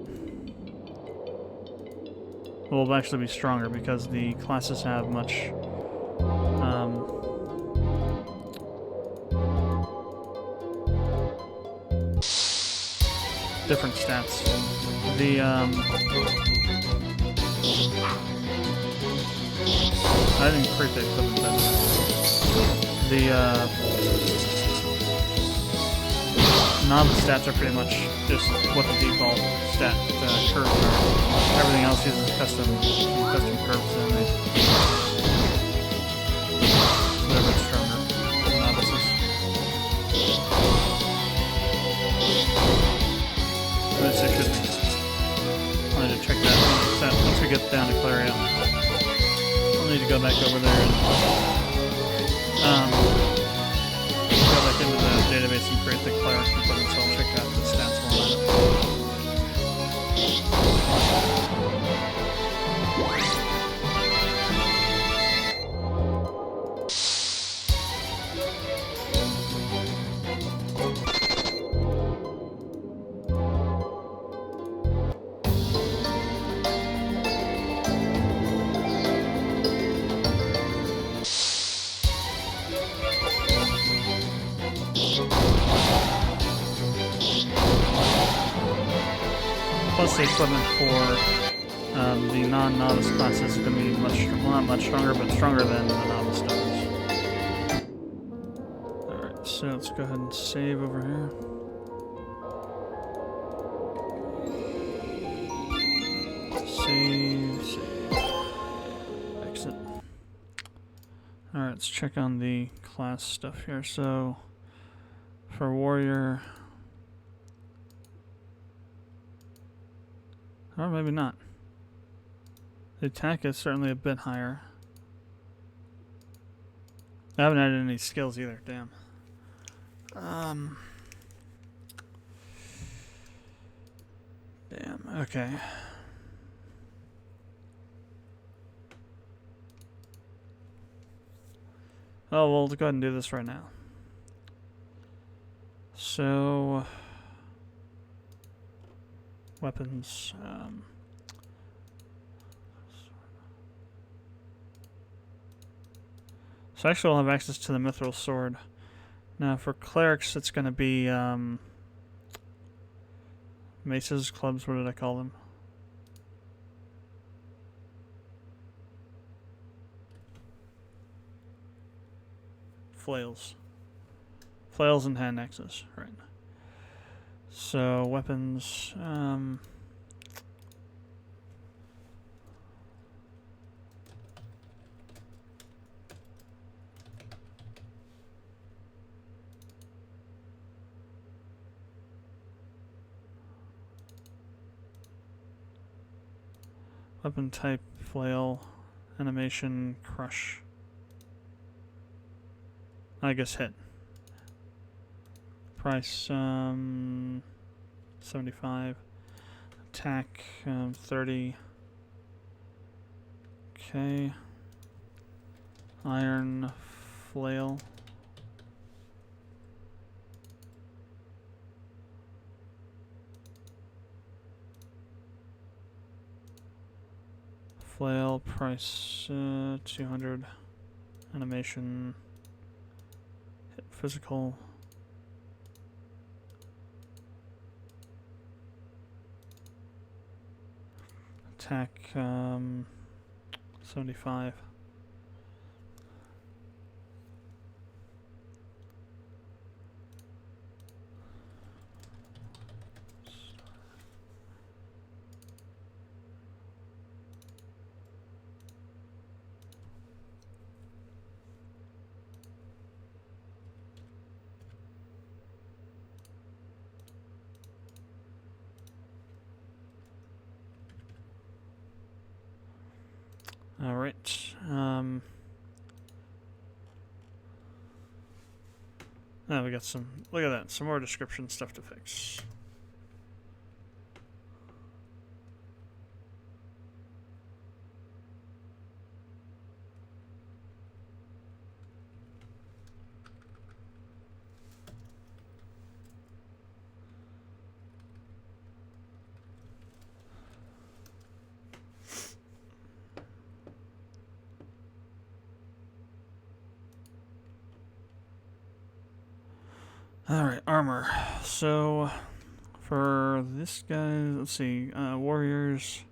we'll actually be stronger because the classes have much different stats. The I didn't create the equipment then. The novice stats are pretty much just what the default stat curves are. Everything else uses custom curves, and they they're a bit stronger than novices. This it should be. Wanted to check that once we get down to Claria. I'll need to go back over there and go back into the database and create the Cleric component, so I'll check out the stats one. Plus the equipment for the non-novice classes is going to be not much stronger, but stronger than the novice does. Alright, so let's go ahead and save over here. Save. Exit. Alright, let's check on the class stuff here. So, for warrior... Or maybe not. The attack is certainly a bit higher. I haven't added any skills either, damn. Damn, okay. Oh, well, let's go ahead and do this right now. So... weapons. So actually I'll have access to the mithril sword. Now for clerics it's going to be maces, clubs, what did I call them? Flails. Flails and hand axes, right. So weapons, weapon type, flail, animation, crush. I guess hit. Price, 75. Attack, 30. Okay. Iron, flail. Flail, price, 200. Animation, hit physical. Attack, 75. All right. We got some. Look at that. Some more description stuff to fix. All right, armor. So for this guy, let's see, warriors,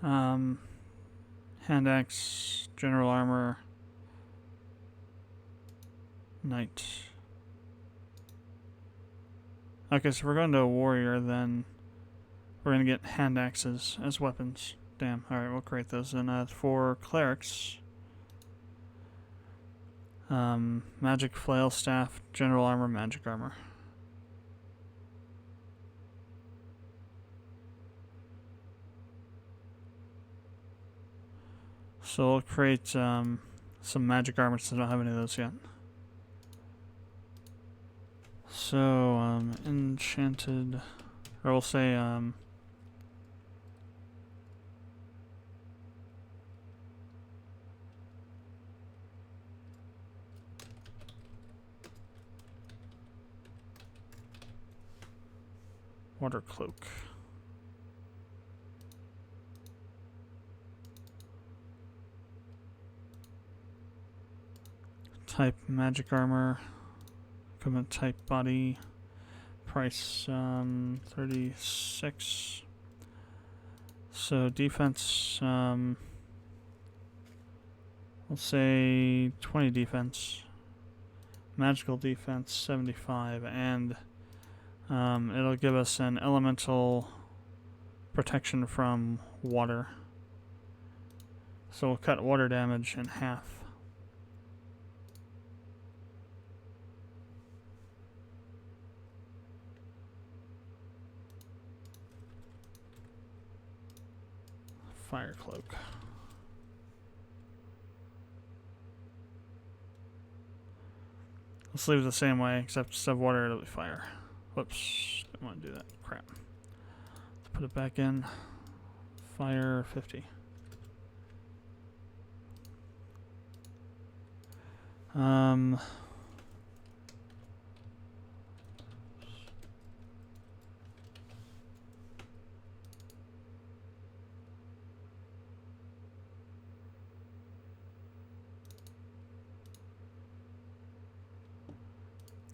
hand axe, general armor, knight. Okay, so we're going to a warrior, then we're going to get hand axes as weapons. Damn. All right, we'll create those. And for clerics, magic flail staff, general armor, magic armor. So we'll create some magic armor since I don't have any of those yet. So enchanted, or we'll say water cloak. Type magic armor. Equipment type body. Price 36. So defense, we'll say 20 defense. Magical defense 75, and it'll give us an elemental protection from water. So we'll cut water damage in half. Fire cloak. Let's leave it the same way, except instead of water, it'll be fire. Whoops, didn't want to do that. Crap. Let's put it back in. Fire 50.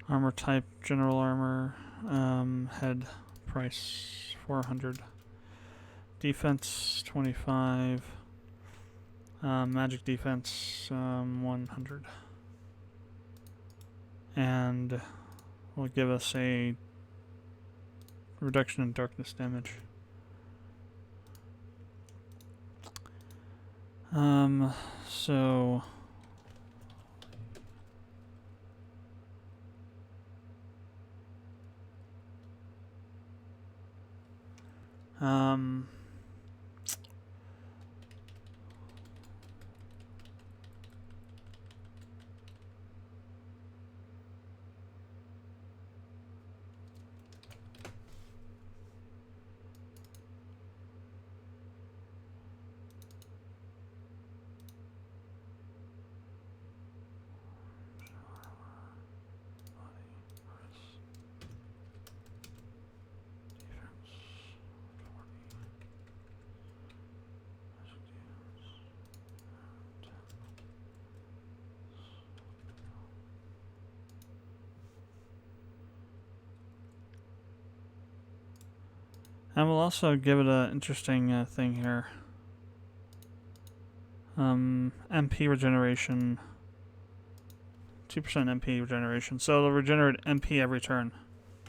Armor type, general armor, head price 400. Defense 25. Magic defense 100. And will give us a reduction in darkness damage. So and we'll also give it an interesting thing here. MP regeneration. 2% MP regeneration. So it'll regenerate MP every turn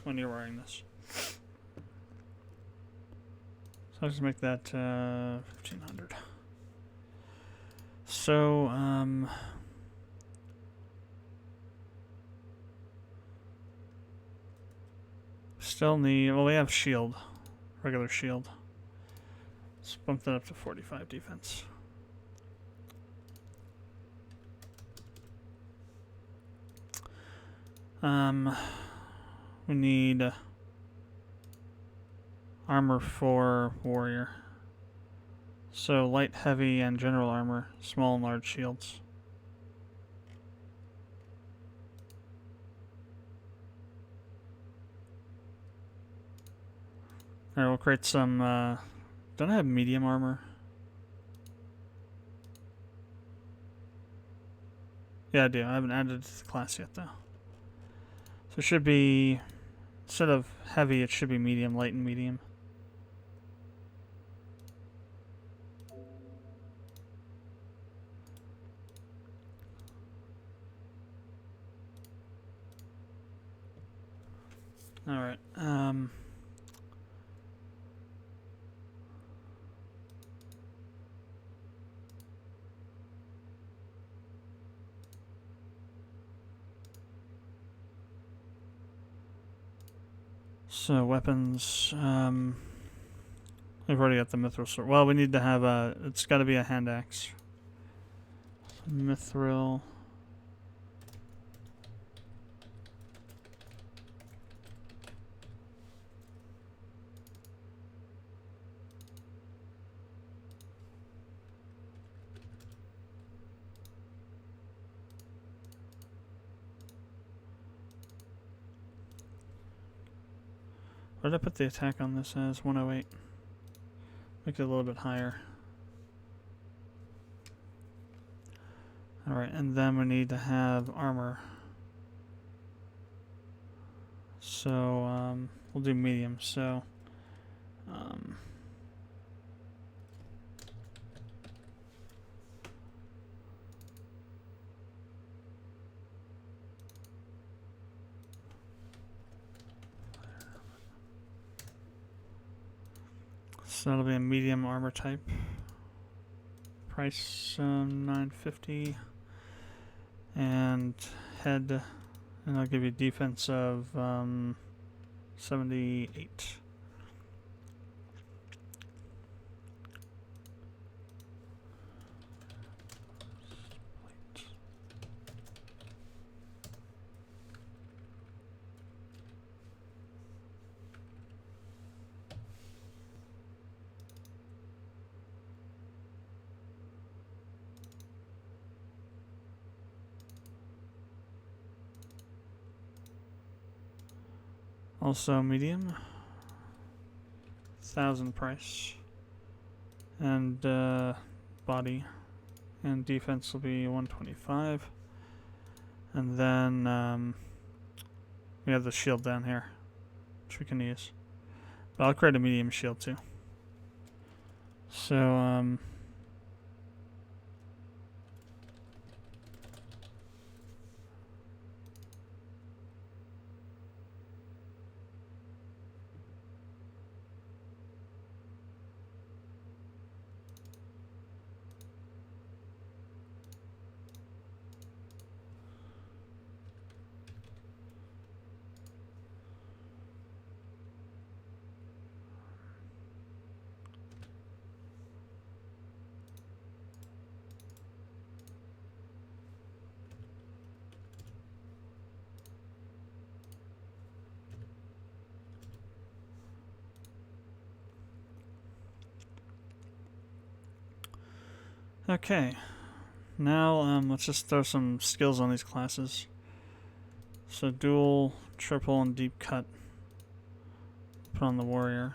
when you're wearing this. So I'll just make that 1500. So, still need, well, we have shield, regular shield. Let's bump that up to 45 defense. We need armor for warrior. So light, heavy, and general armor, small and large shields. Alright, we'll create some, don't I have medium armor? Yeah, I do. I haven't added it to the class yet, though. So it should be, instead of heavy, it should be medium, light, and medium. Alright, so weapons, we've already got the mithril sword. Well, we need to have a, it's got to be a hand axe. Mithril. What did I put the attack on this as? 108. Make it a little bit higher. Alright, and then we need to have armor. So, we'll do medium. So, so that'll be a medium armor type. Price $950, and head, and I'll give you defense of 78. Also medium, 1000 price, and body, and defense will be 125, and then we have the shield down here, which we can use. But I'll create a medium shield too. So Okay, now let's just throw some skills on these classes. So dual, triple, and deep cut. Put on the warrior.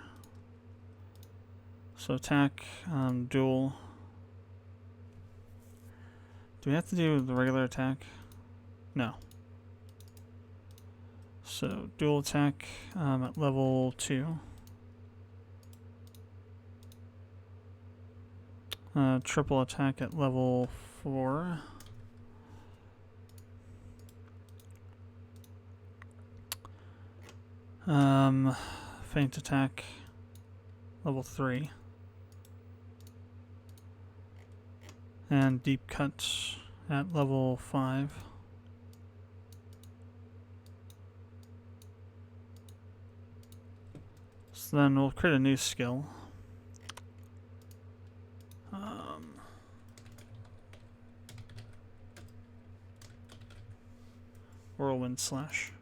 So attack, dual. Do we have to do the regular attack? No. So dual attack at level 2. Triple attack at level 4. Feint attack level 3. And deep cut at level 5. So then we'll create a new skill. Whirlwind slash.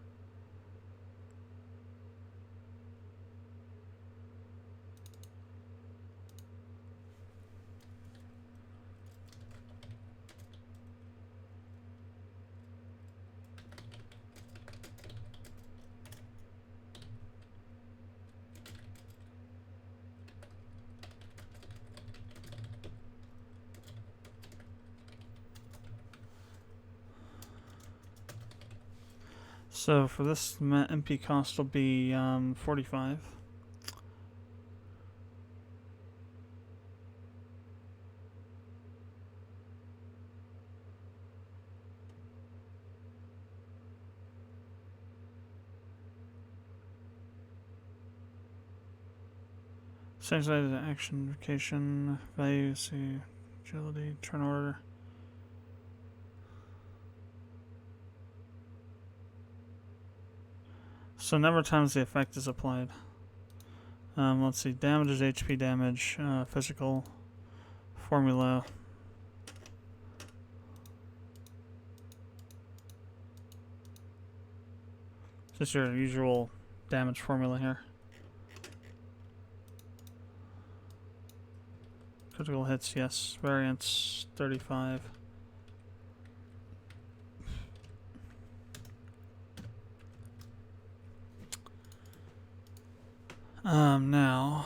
So for this, MP cost will be 45. Sensitive action vacation value, see agility, turn order. So number of times the effect is applied. Let's see, damage is HP damage, physical, formula. Just your usual damage formula here. Critical hits, yes. Variance, 35. Now...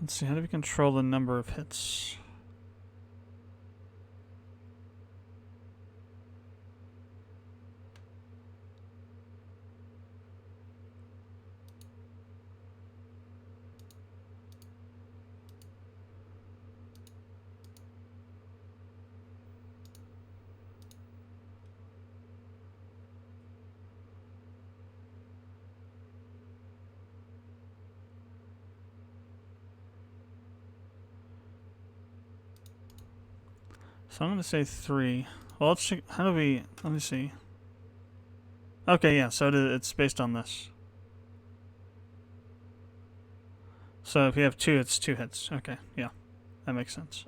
let's see, how do we control the number of hits? So I'm going to say 3. Well, let's check. How do we... Let me see. Okay, yeah, so it's based on this. So if you have 2, it's 2 hits. Okay, yeah. That makes sense.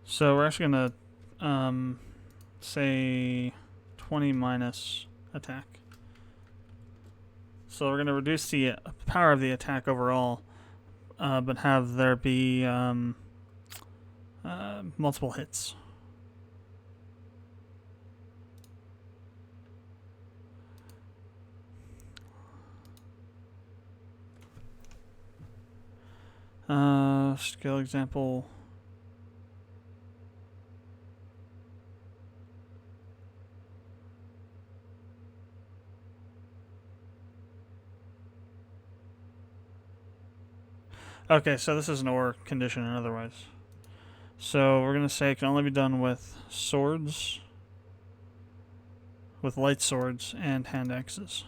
So we're actually going to say 20 minus attack. So we're going to reduce the power of the attack overall, but have there be multiple hits. Skill example. Okay, so this is an or condition and otherwise. So we're going to say it can only be done with swords, with light swords, and hand axes.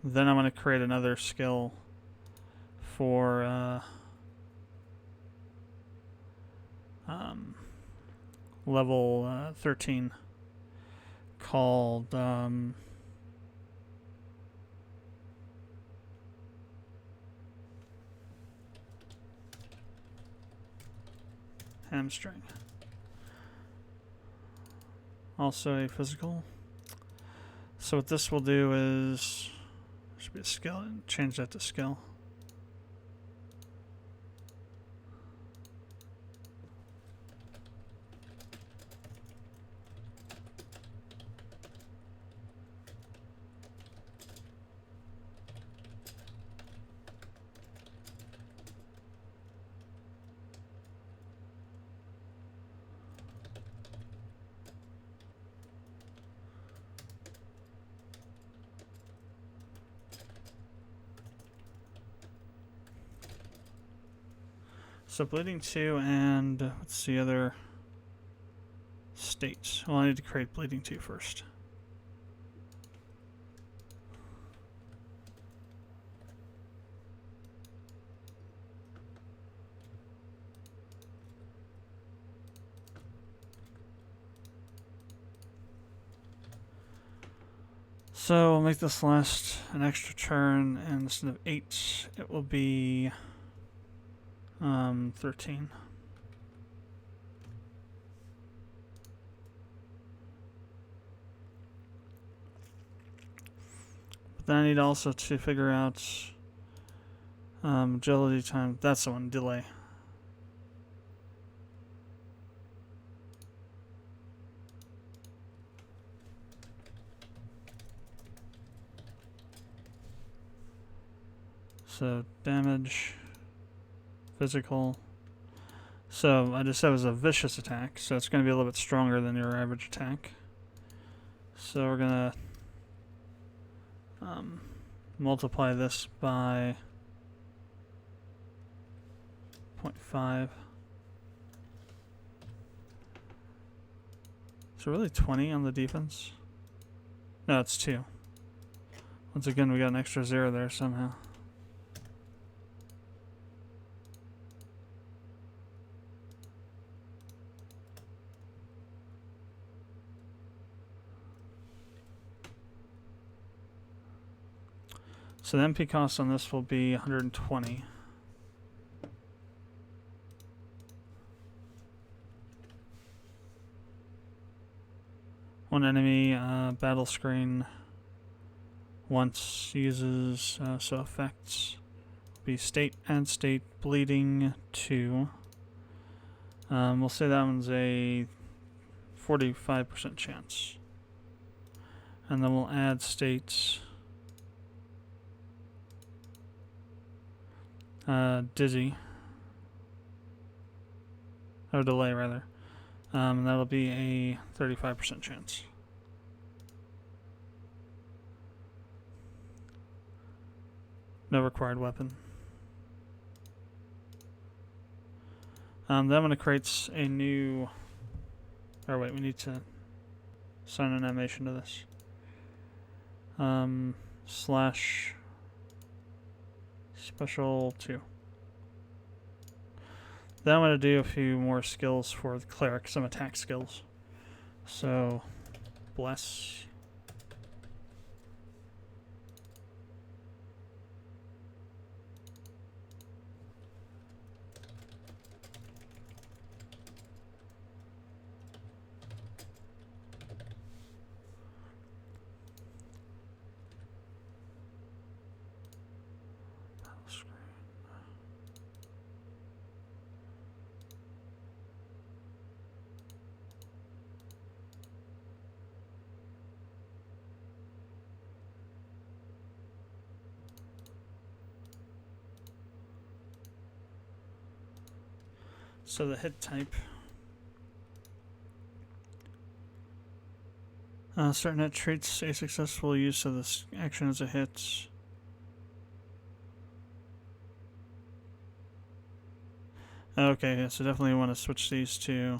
Then I'm going to create another skill for level 13 called hamstring. Also a physical. So what this will do is, should be a skill, and change that to skill. So bleeding 2 and what's the other state? Well, I need to create bleeding 2 first. So I'll make this last an extra turn, and instead of 8, it will be 13. But then I need also to figure out agility time. That's the one, delay. So damage, physical. So I just said it was a vicious attack, so it's going to be a little bit stronger than your average attack. So we're going to multiply this by 0.5. So really 20 on the defense? No, it's 2. Once again, we got an extra 0 there somehow. So the MP cost on this will be 120. One enemy battle screen once uses so effects be state and state bleeding 2. We'll say that one's a 45% chance, and then we'll add states. Dizzy. Or delay, rather. And that'll be a 35% chance. No required weapon. Then I'm going to create a new... Or wait, we need to assign an animation to this. Slash... Special 2. Then I'm going to do a few more skills for the cleric, some attack skills. So, bless. So the hit type. Certain hit treats a successful use of this action as a hit. Okay, yeah, so definitely want to switch these to...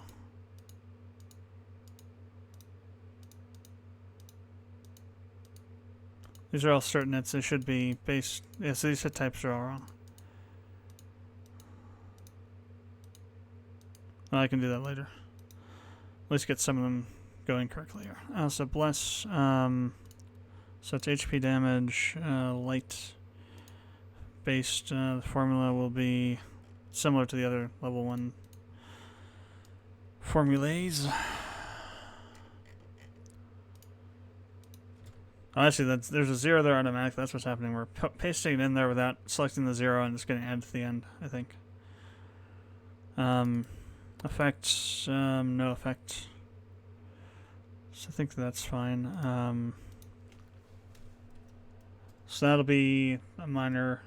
These are all certain hits. They should be based. Yeah, so these hit types are all wrong. Well, I can do that later. At least get some of them going correctly here. So bless. So it's HP damage, light based. The formula will be similar to the other level 1 formulas. Oh, actually, there's a 0 there automatically. That's what's happening. We're pasting it in there without selecting the 0, and it's going to add to the end, I think. Effects, no effect. So I think that's fine. So that'll be a minor.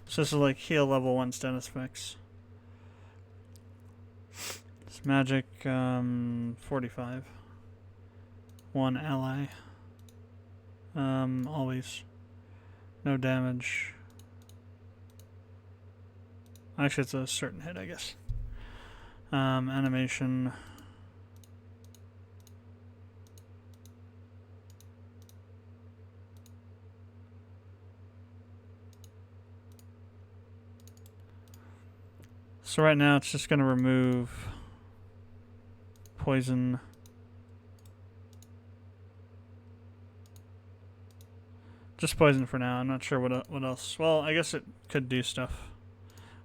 So this is like heal level 1 status effects. It's magic, 45. 1 ally. Always. No damage. Actually, it's a certain hit, I guess. Animation. So right now it's just going to remove poison. Just poison for now. I'm not sure what else. Well, I guess it could do stuff.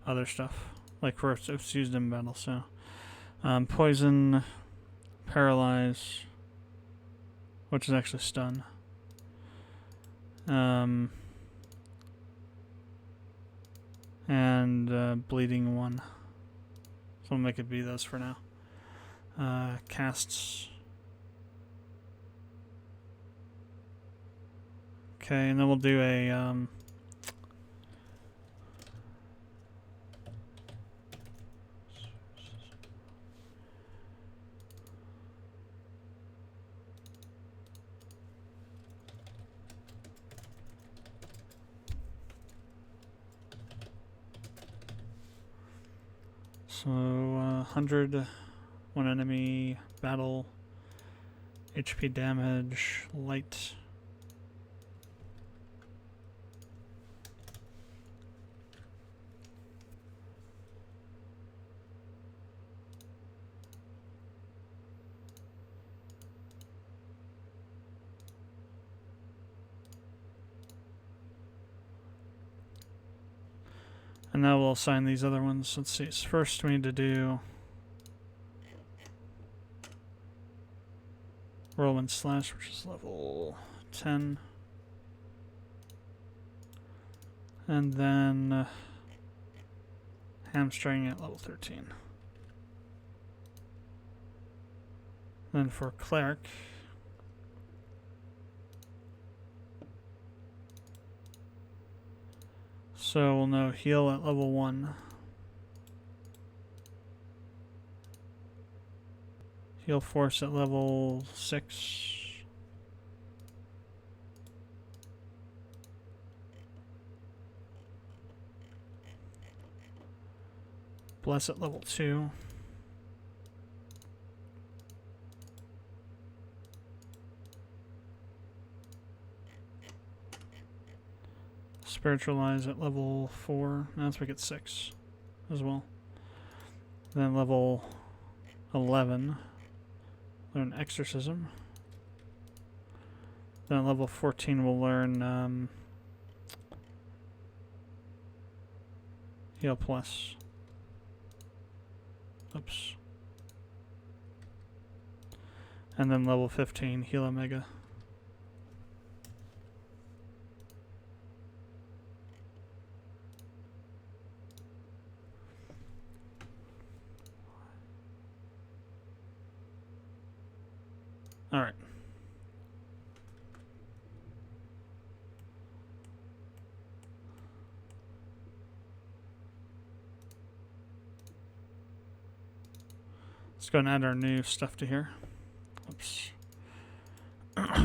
Other stuff. Like for if it's used in battle, so. Poison. Paralyze. Which is actually stun. And bleeding 1. So we'll make it be those for now. Casts. Okay, and then we'll do a so 100, 1 enemy, battle, HP damage, light. And now we'll assign these other ones. Let's see. So first we need to do whirlwind slash, which is level 10. And then hamstring at level 13. Then for cleric, so we'll know heal at level 1. Heal force at level 6. Bless at level 2. Spiritualize at level 4. Now let's make it 6 as well. Then level 11. Learn exorcism. Then level 14 we'll learn heal plus. Oops. And then level 15 heal omega. All right. Let's go and add our new stuff to here. Oops.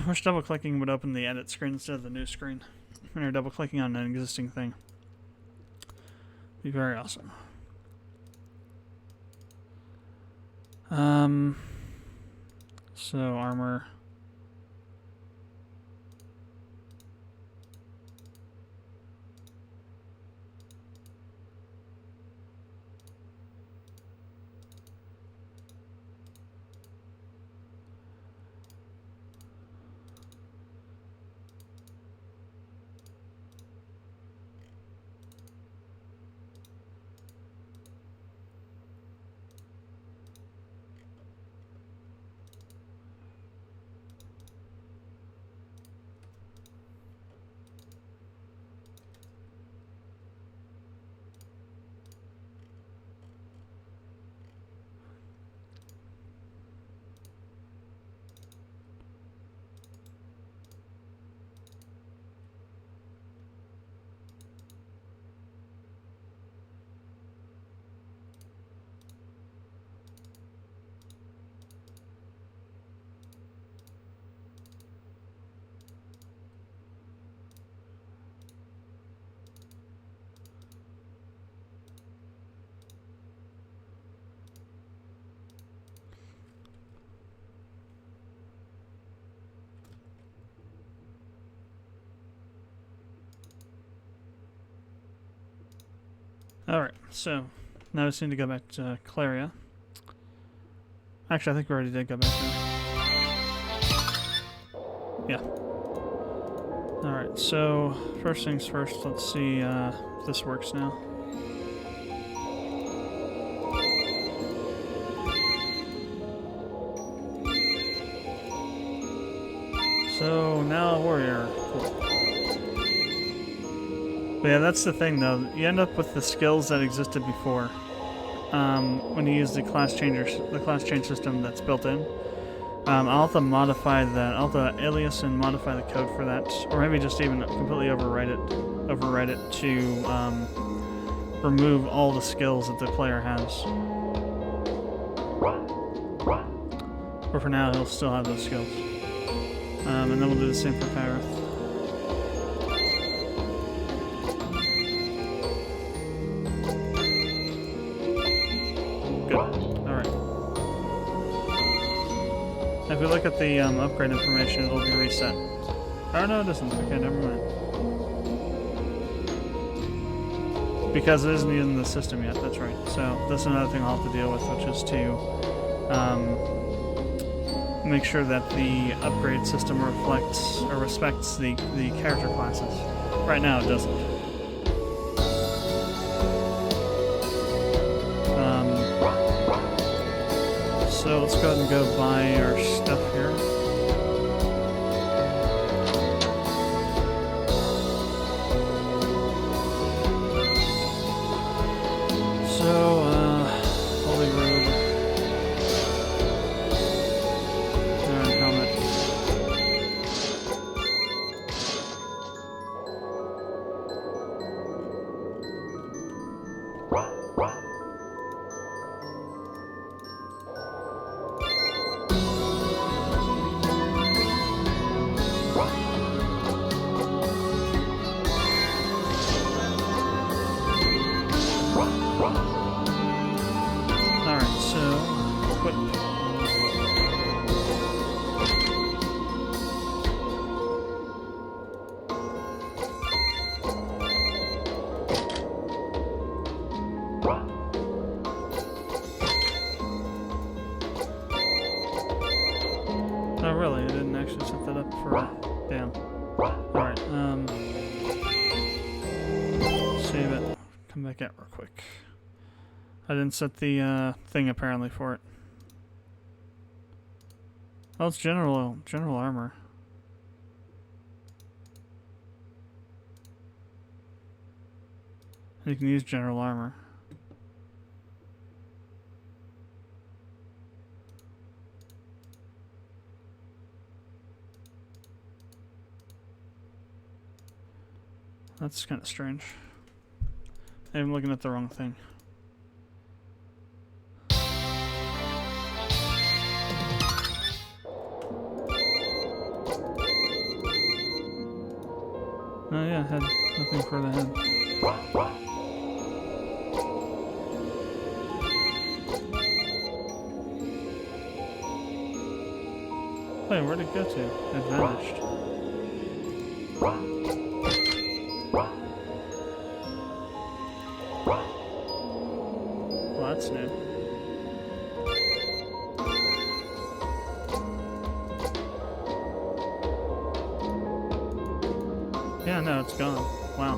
Wish double clicking would open the edit screen instead of the new screen when you're double clicking on an existing thing. Be very awesome. So armor. Alright, so now we just need to go back to Claria. Actually, I think we already did go back there. Yeah. Alright, so first things first, let's see if this works now. So now warrior. Cool. But yeah, that's the thing though. You end up with the skills that existed before when you use the class change system that's built in. I'll have to modify that. I'll have to alias and modify the code for that, or maybe just even completely overwrite it to remove all the skills that the player has. But for now, he'll still have those skills. And then we'll do the same for Pyroth. If we look at the upgrade information, it'll be reset. Oh no, it doesn't. Okay, never mind. Because it isn't in the system yet, that's right. So that's another thing I'll have to deal with, which is to make sure that the upgrade system reflects or respects the character classes. Right now it doesn't. So let's go ahead and go buy our stuff here. So, holy robe. Iron helmet. Alright, so equip. Oh really? I didn't actually set that up for... Damn. Alright, save it. Come back out real quick. I didn't set the thing apparently for it. Oh, it's general armor. You can use general armor. That's kind of strange. I'm looking at the wrong thing. Oh yeah, head. Nothing for the head. Wait, where'd it go to? It vanished. Well, that's new. Yeah, no, it's gone. Wow.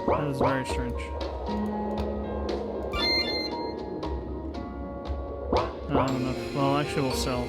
That is very strange. I don't know. Well, actually, we'll sell.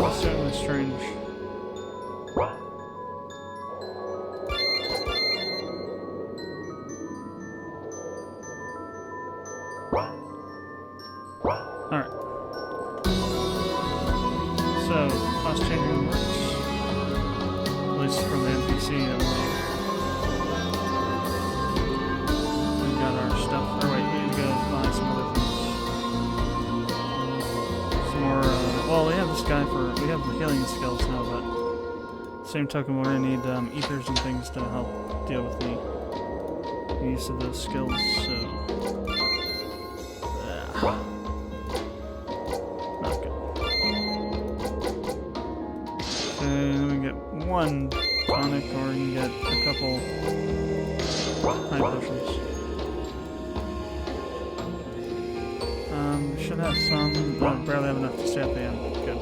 That's certainly strange. Alright. So, class changing works. At least from the NPC, I believe. We got our stuff. Or wait, we need to go buy some other things. Some more, well, we have this guy for, we have the healing skills now, but same token, we're gonna need ethers and things to help deal with the use of those skills, so. Not good. Okay, then we get one tonic, or we can get a couple high potions. Should have some, but barely have enough to stay at the end. Good.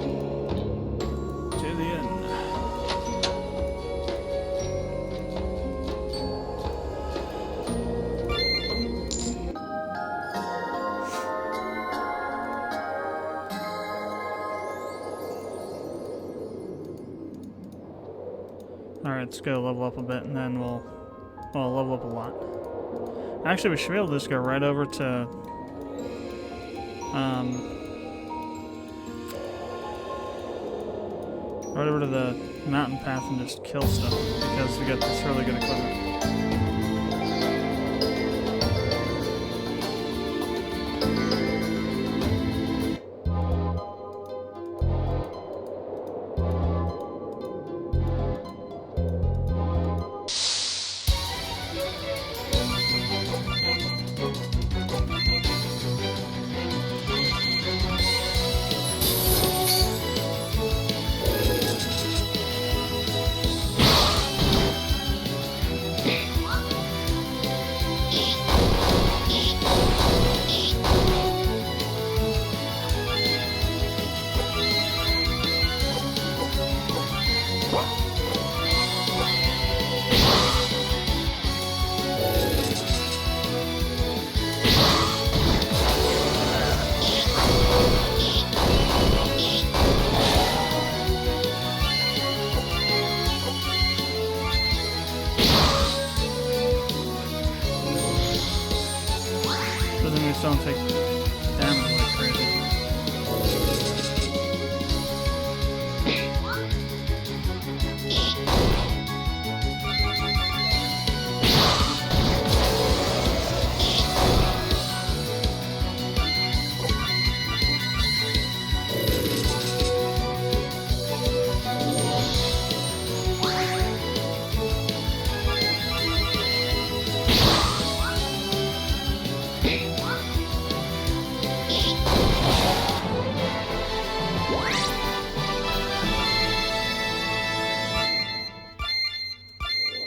To the end. Alright, let's go level up a bit, and then we'll level up a lot. Actually, we should be able to just go right over to right over to the mountain path and just kill stuff, because we got this really good equipment.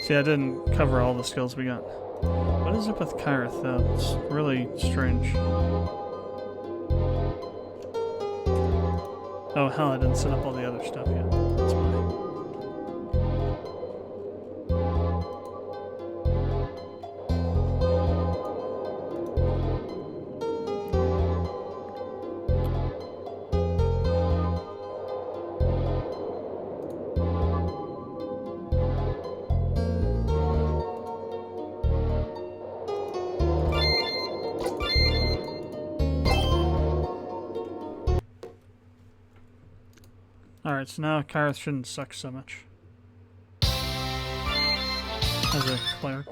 See, I didn't cover all the skills we got. What is up with Kyrith, though? It's really strange. Oh, hell, I didn't set up all the other stuff yet. That's why. Alright, so now Kyrith shouldn't suck so much. As a cleric.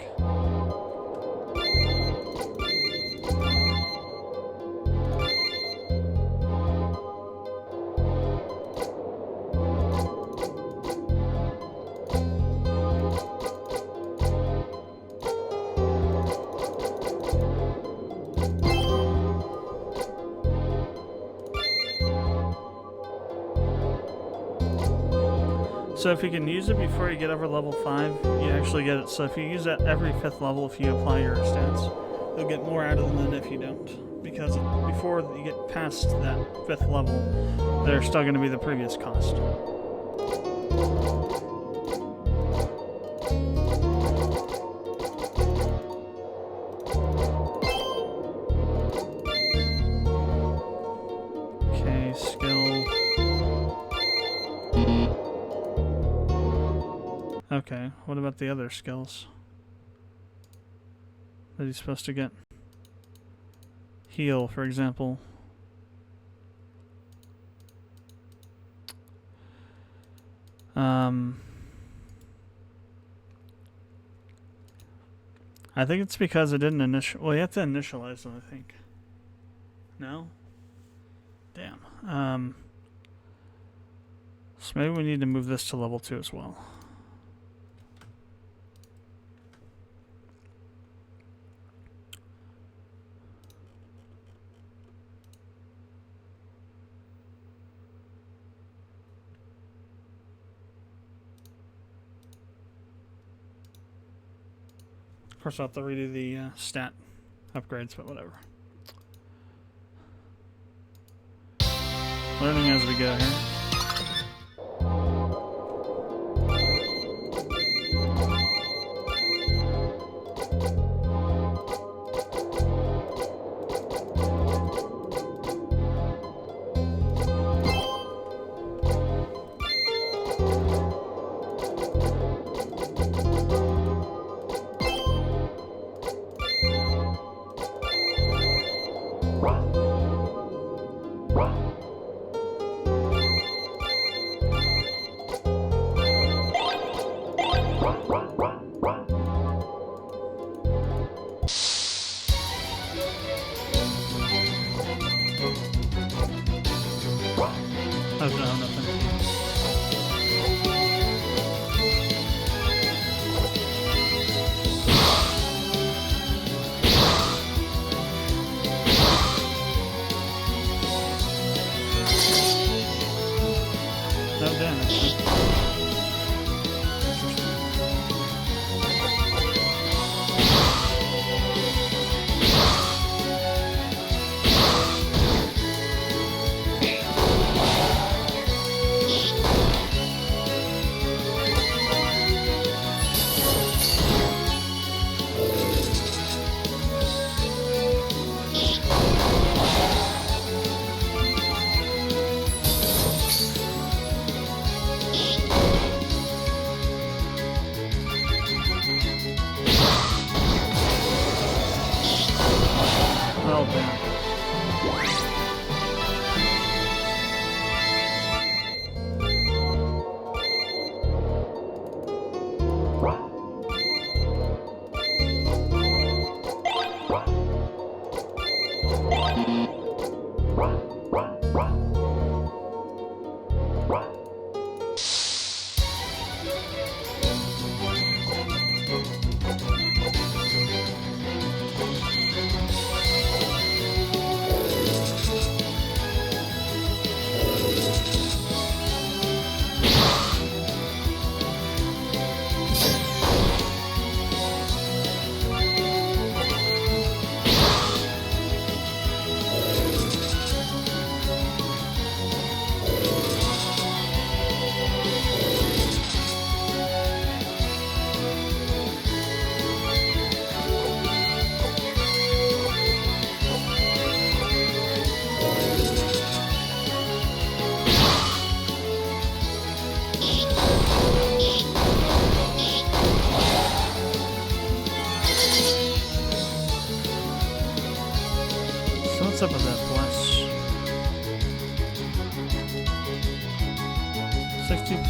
So if you can use it before you get over level 5, you actually get it. So if you use it every 5th level, if you apply your stats, you'll get more out of them than if you don't. Because before you get past that 5th level, they're still going to be the previous cost. Okay, skill. Okay, what about the other skills that he's supposed to get? Heal, for example. I think it's because it didn't initial. Well, you have to initialize them, I think. No? Damn. So maybe we need to move this to level 2 as well. Of course, I'll have to redo the stat upgrades, but whatever. Learning as we go here.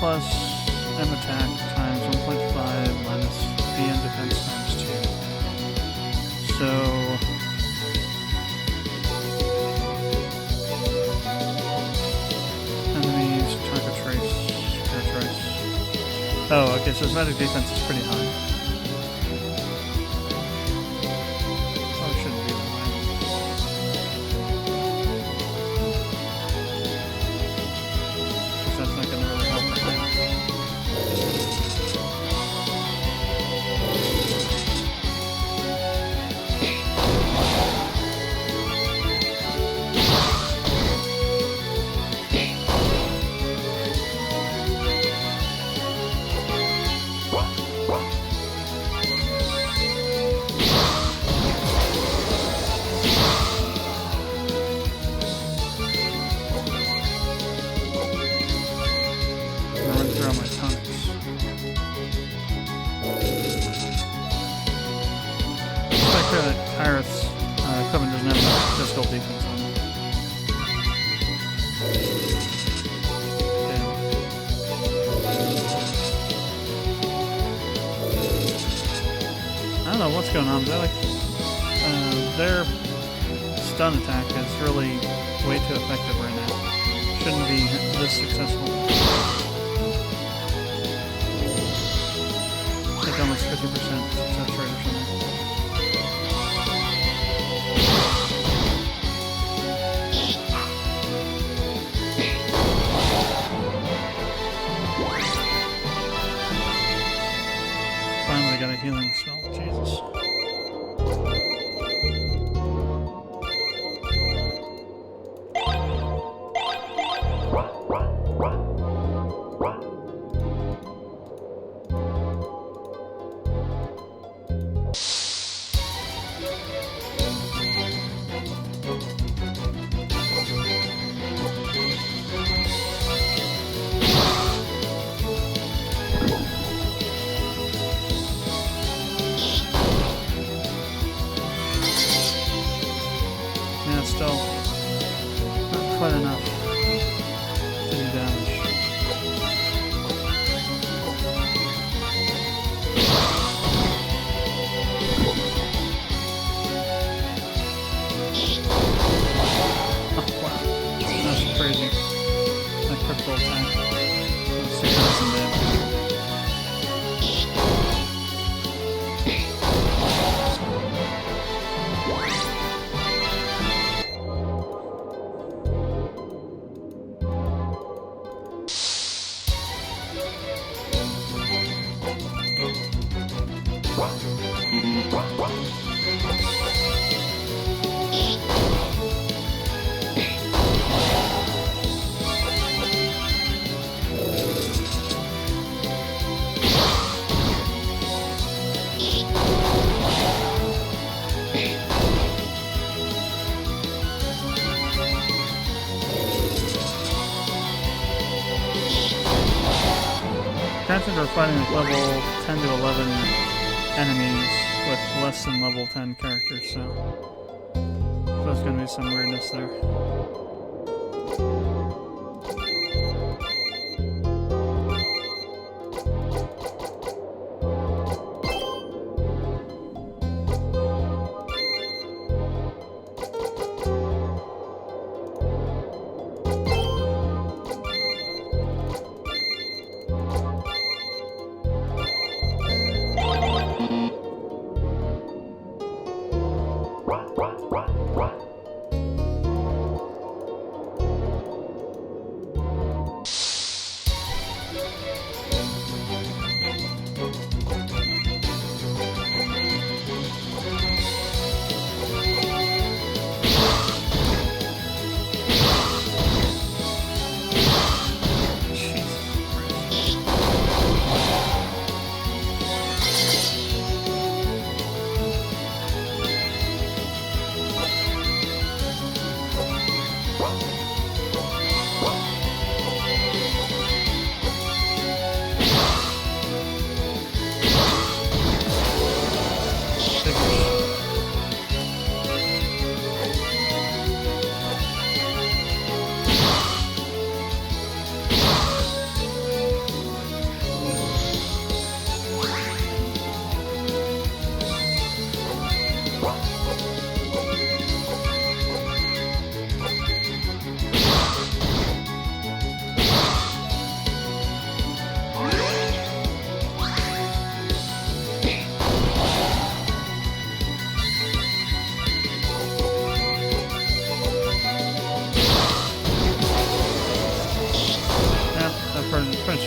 plus M attack times 1.5 minus BN defense times 2. So enemies, target trace, trace. Oh, okay, so his magic defense is pretty high. Oh, it shouldn't be that high. Because that's not going to really help right now. Pirates equipment doesn't have enough physical defense on it. Damn. I don't know what's going on. They're like, their stun attack is really way too effective right now. Shouldn't be this successful. Like almost 50% success rate or something. Finally got a healing spell. Jesus. Still not quite enough to do damage. Oh wow, that's crazy. That critical attack. That's 6,000 damage. Granted, we're fighting like level 10 to 11 enemies with less than level 10 characters, so there's going to be some weirdness there.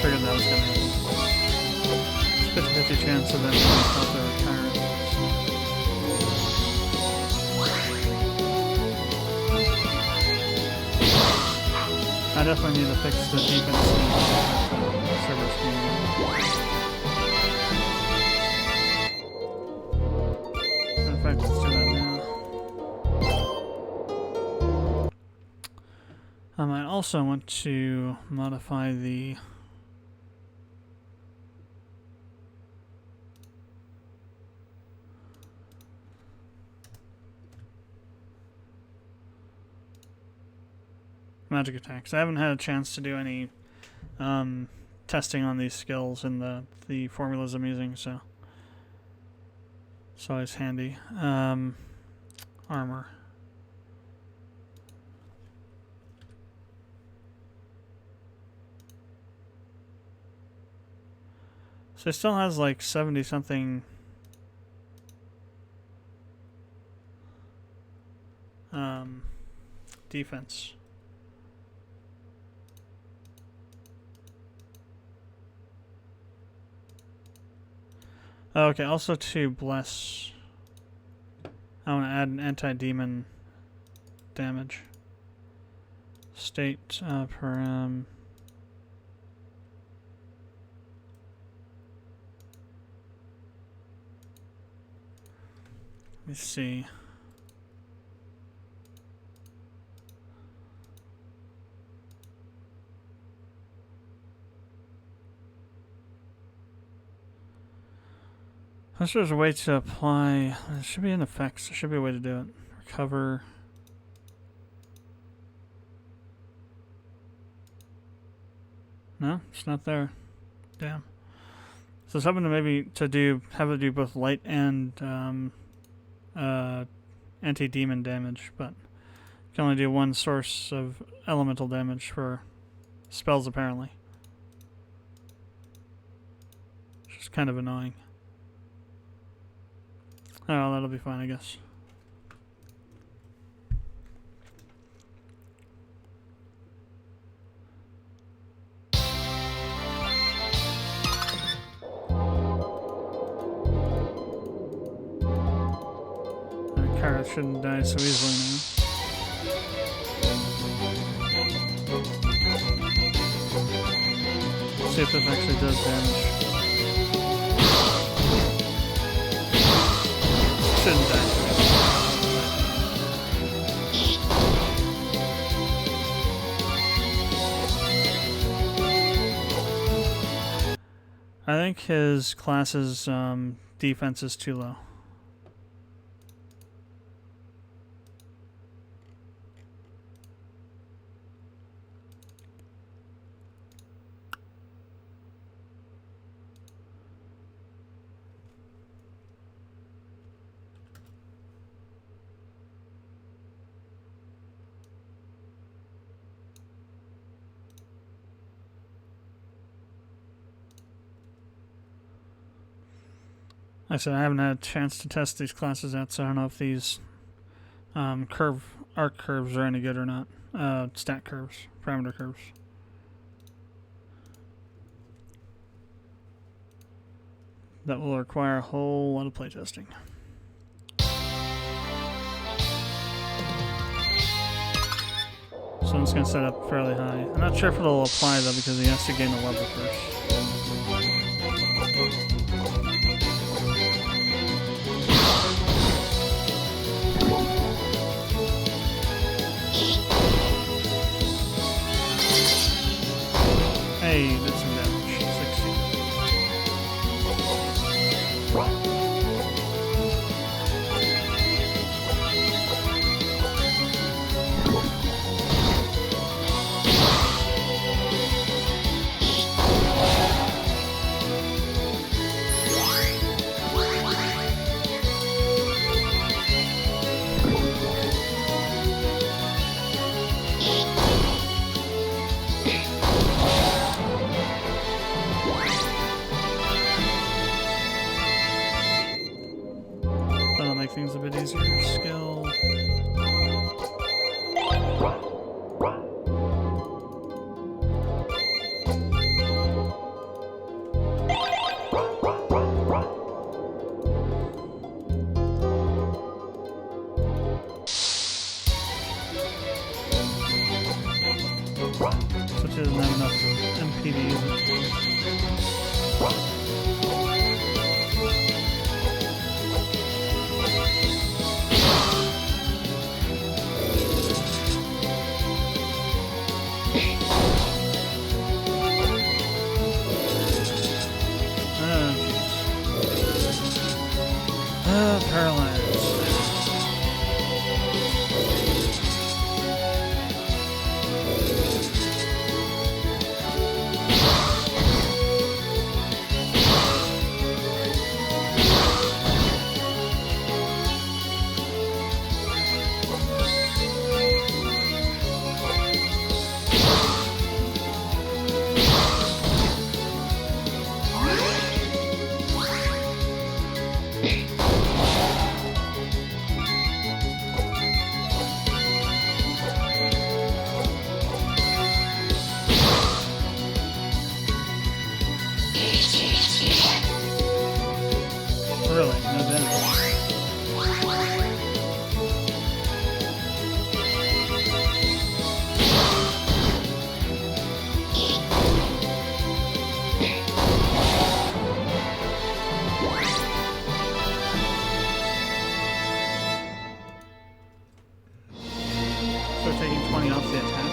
figured that was going to happen. 50-50 chance of them being out there retired. I definitely need to fix the defense server screen. In fact, let's do that now. I might also want to modify the magic attacks. I haven't had a chance to do any testing on these skills in the formulas I'm using, so it's always handy. Armor. So it still has like 70 something defense. Oh, okay, also to bless, I want to add an anti-demon damage. State param. Let me see. Unless there's a way to apply, there should be an effects, there should be a way to do it. Recover. No, it's not there. Damn. So it's happened to maybe have it do both light and anti-demon damage, but you can only do one source of elemental damage for spells apparently. Which is kind of annoying. Oh, that'll be fine, I guess. Kara shouldn't die so easily now. Let's see if this actually does damage. Shouldn't die. I think his class's defense is too low. Like I said, I haven't had a chance to test these classes out, so I don't know if these arc curves are any good or not. Stat curves, parameter curves. That will require a whole lot of playtesting. So I'm just going to set up fairly high. I'm not sure if it'll apply though because he has to gain a level first. Hey, did some damage. 60. That'll make things a bit easier. Skill. Paralyzed. Really, no damage. So taking 20 off the attack.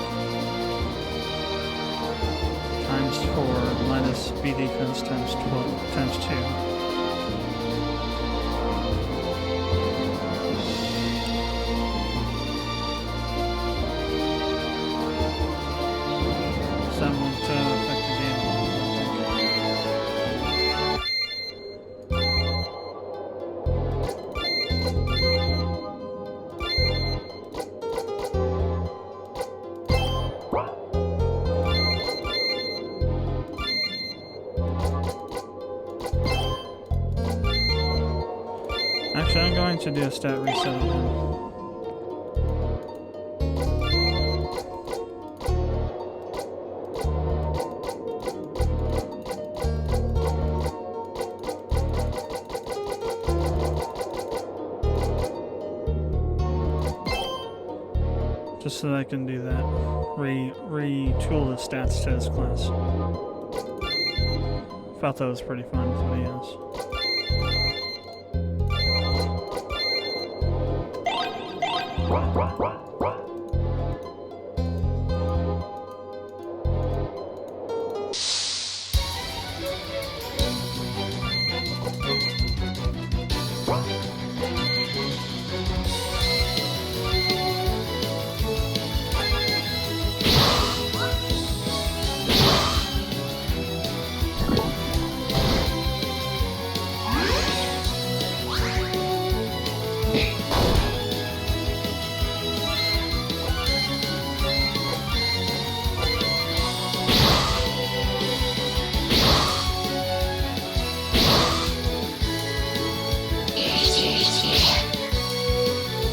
Times 4 minus B defense times 12 times 2. That won't affect the game. Actually, I'm going to do a stat reset on him. Just so that I can do that. Retool the stats to his class. Felt that was pretty fun with what he has.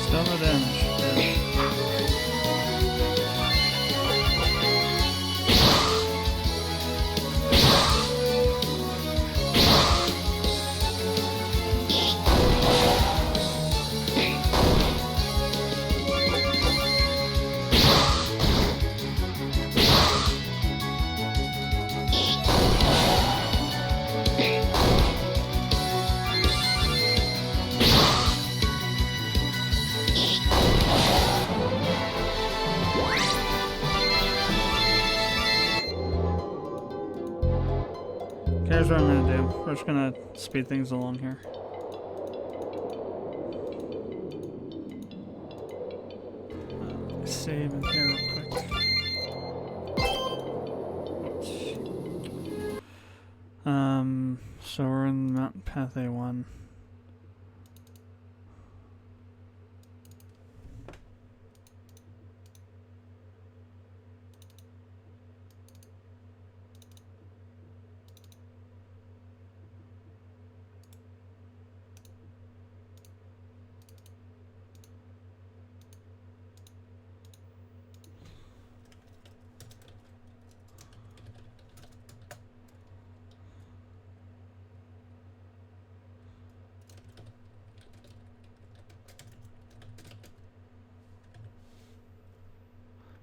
Still no damage. Yeah. Here's what I'm gonna do. We're just gonna speed things along here. Save in here real quick. So we're in Mountain Path A1.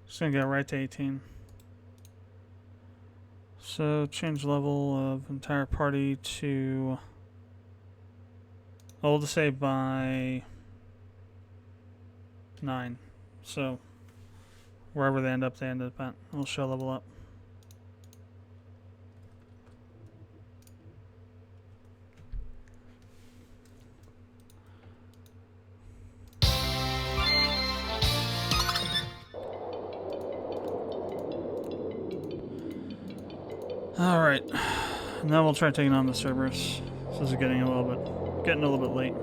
Just gonna go right to 18. So change level of entire party to, I'll just say by 9. So wherever they end up at. We'll show level up. Alright. Now we'll try taking on the Cerberus. This is getting a little bit late.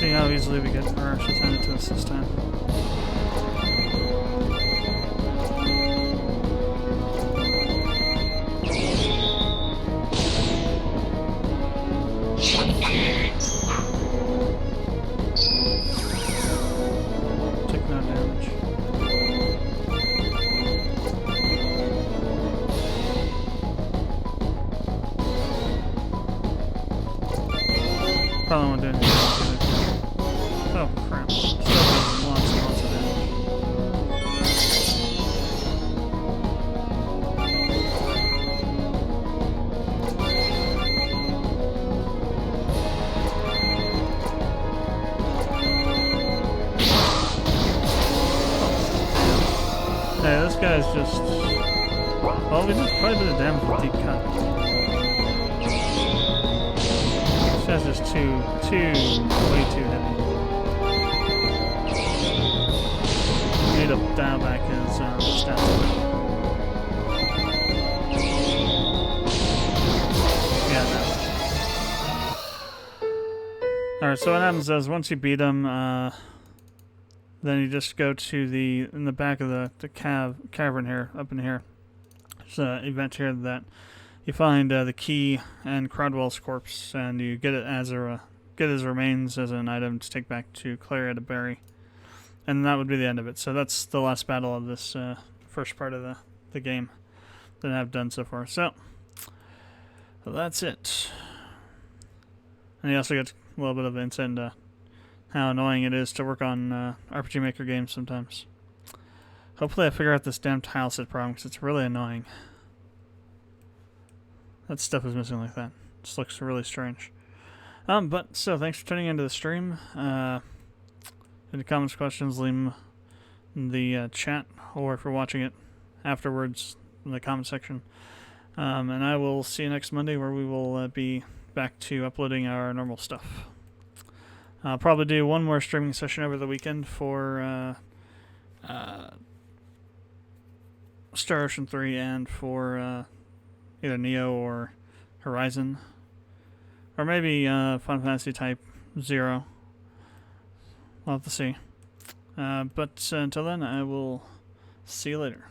See how easily we get our attended to us this time. Take no damage. Probably won't do anything. Oh crap. Still does lots and lots of damage. Hey, this guy's just... Well, we did quite a bit of damage with deep cut. This guy's just way too heavy. Need to dial back his stats a bit. Yeah, that. Alright, so what happens is once you beat him, then you just go to in the back of the cavern here, up in here. There's an event here that you find the key and Crodwell's corpse, and you get it as get his remains as an item to take back to Claria to bury. And that would be the end of it. So that's the last battle of this first part of the game that I've done so far. So that's it. And you also get a little bit of insight into how annoying it is to work on RPG Maker games sometimes. Hopefully I figure out this damn tile set problem, because it's really annoying. That stuff is missing like that. It just looks really strange. But so thanks for tuning into the stream. Any comments, questions, leave them in the chat, or if you're watching it afterwards in the comment section. And I will see you next Monday, where we will be back to uploading our normal stuff. I'll probably do one more streaming session over the weekend for Star Ocean 3 and for either Neo or Horizon. Or maybe Final Fantasy Type 0. We'll have to see. But until then, I will see you later.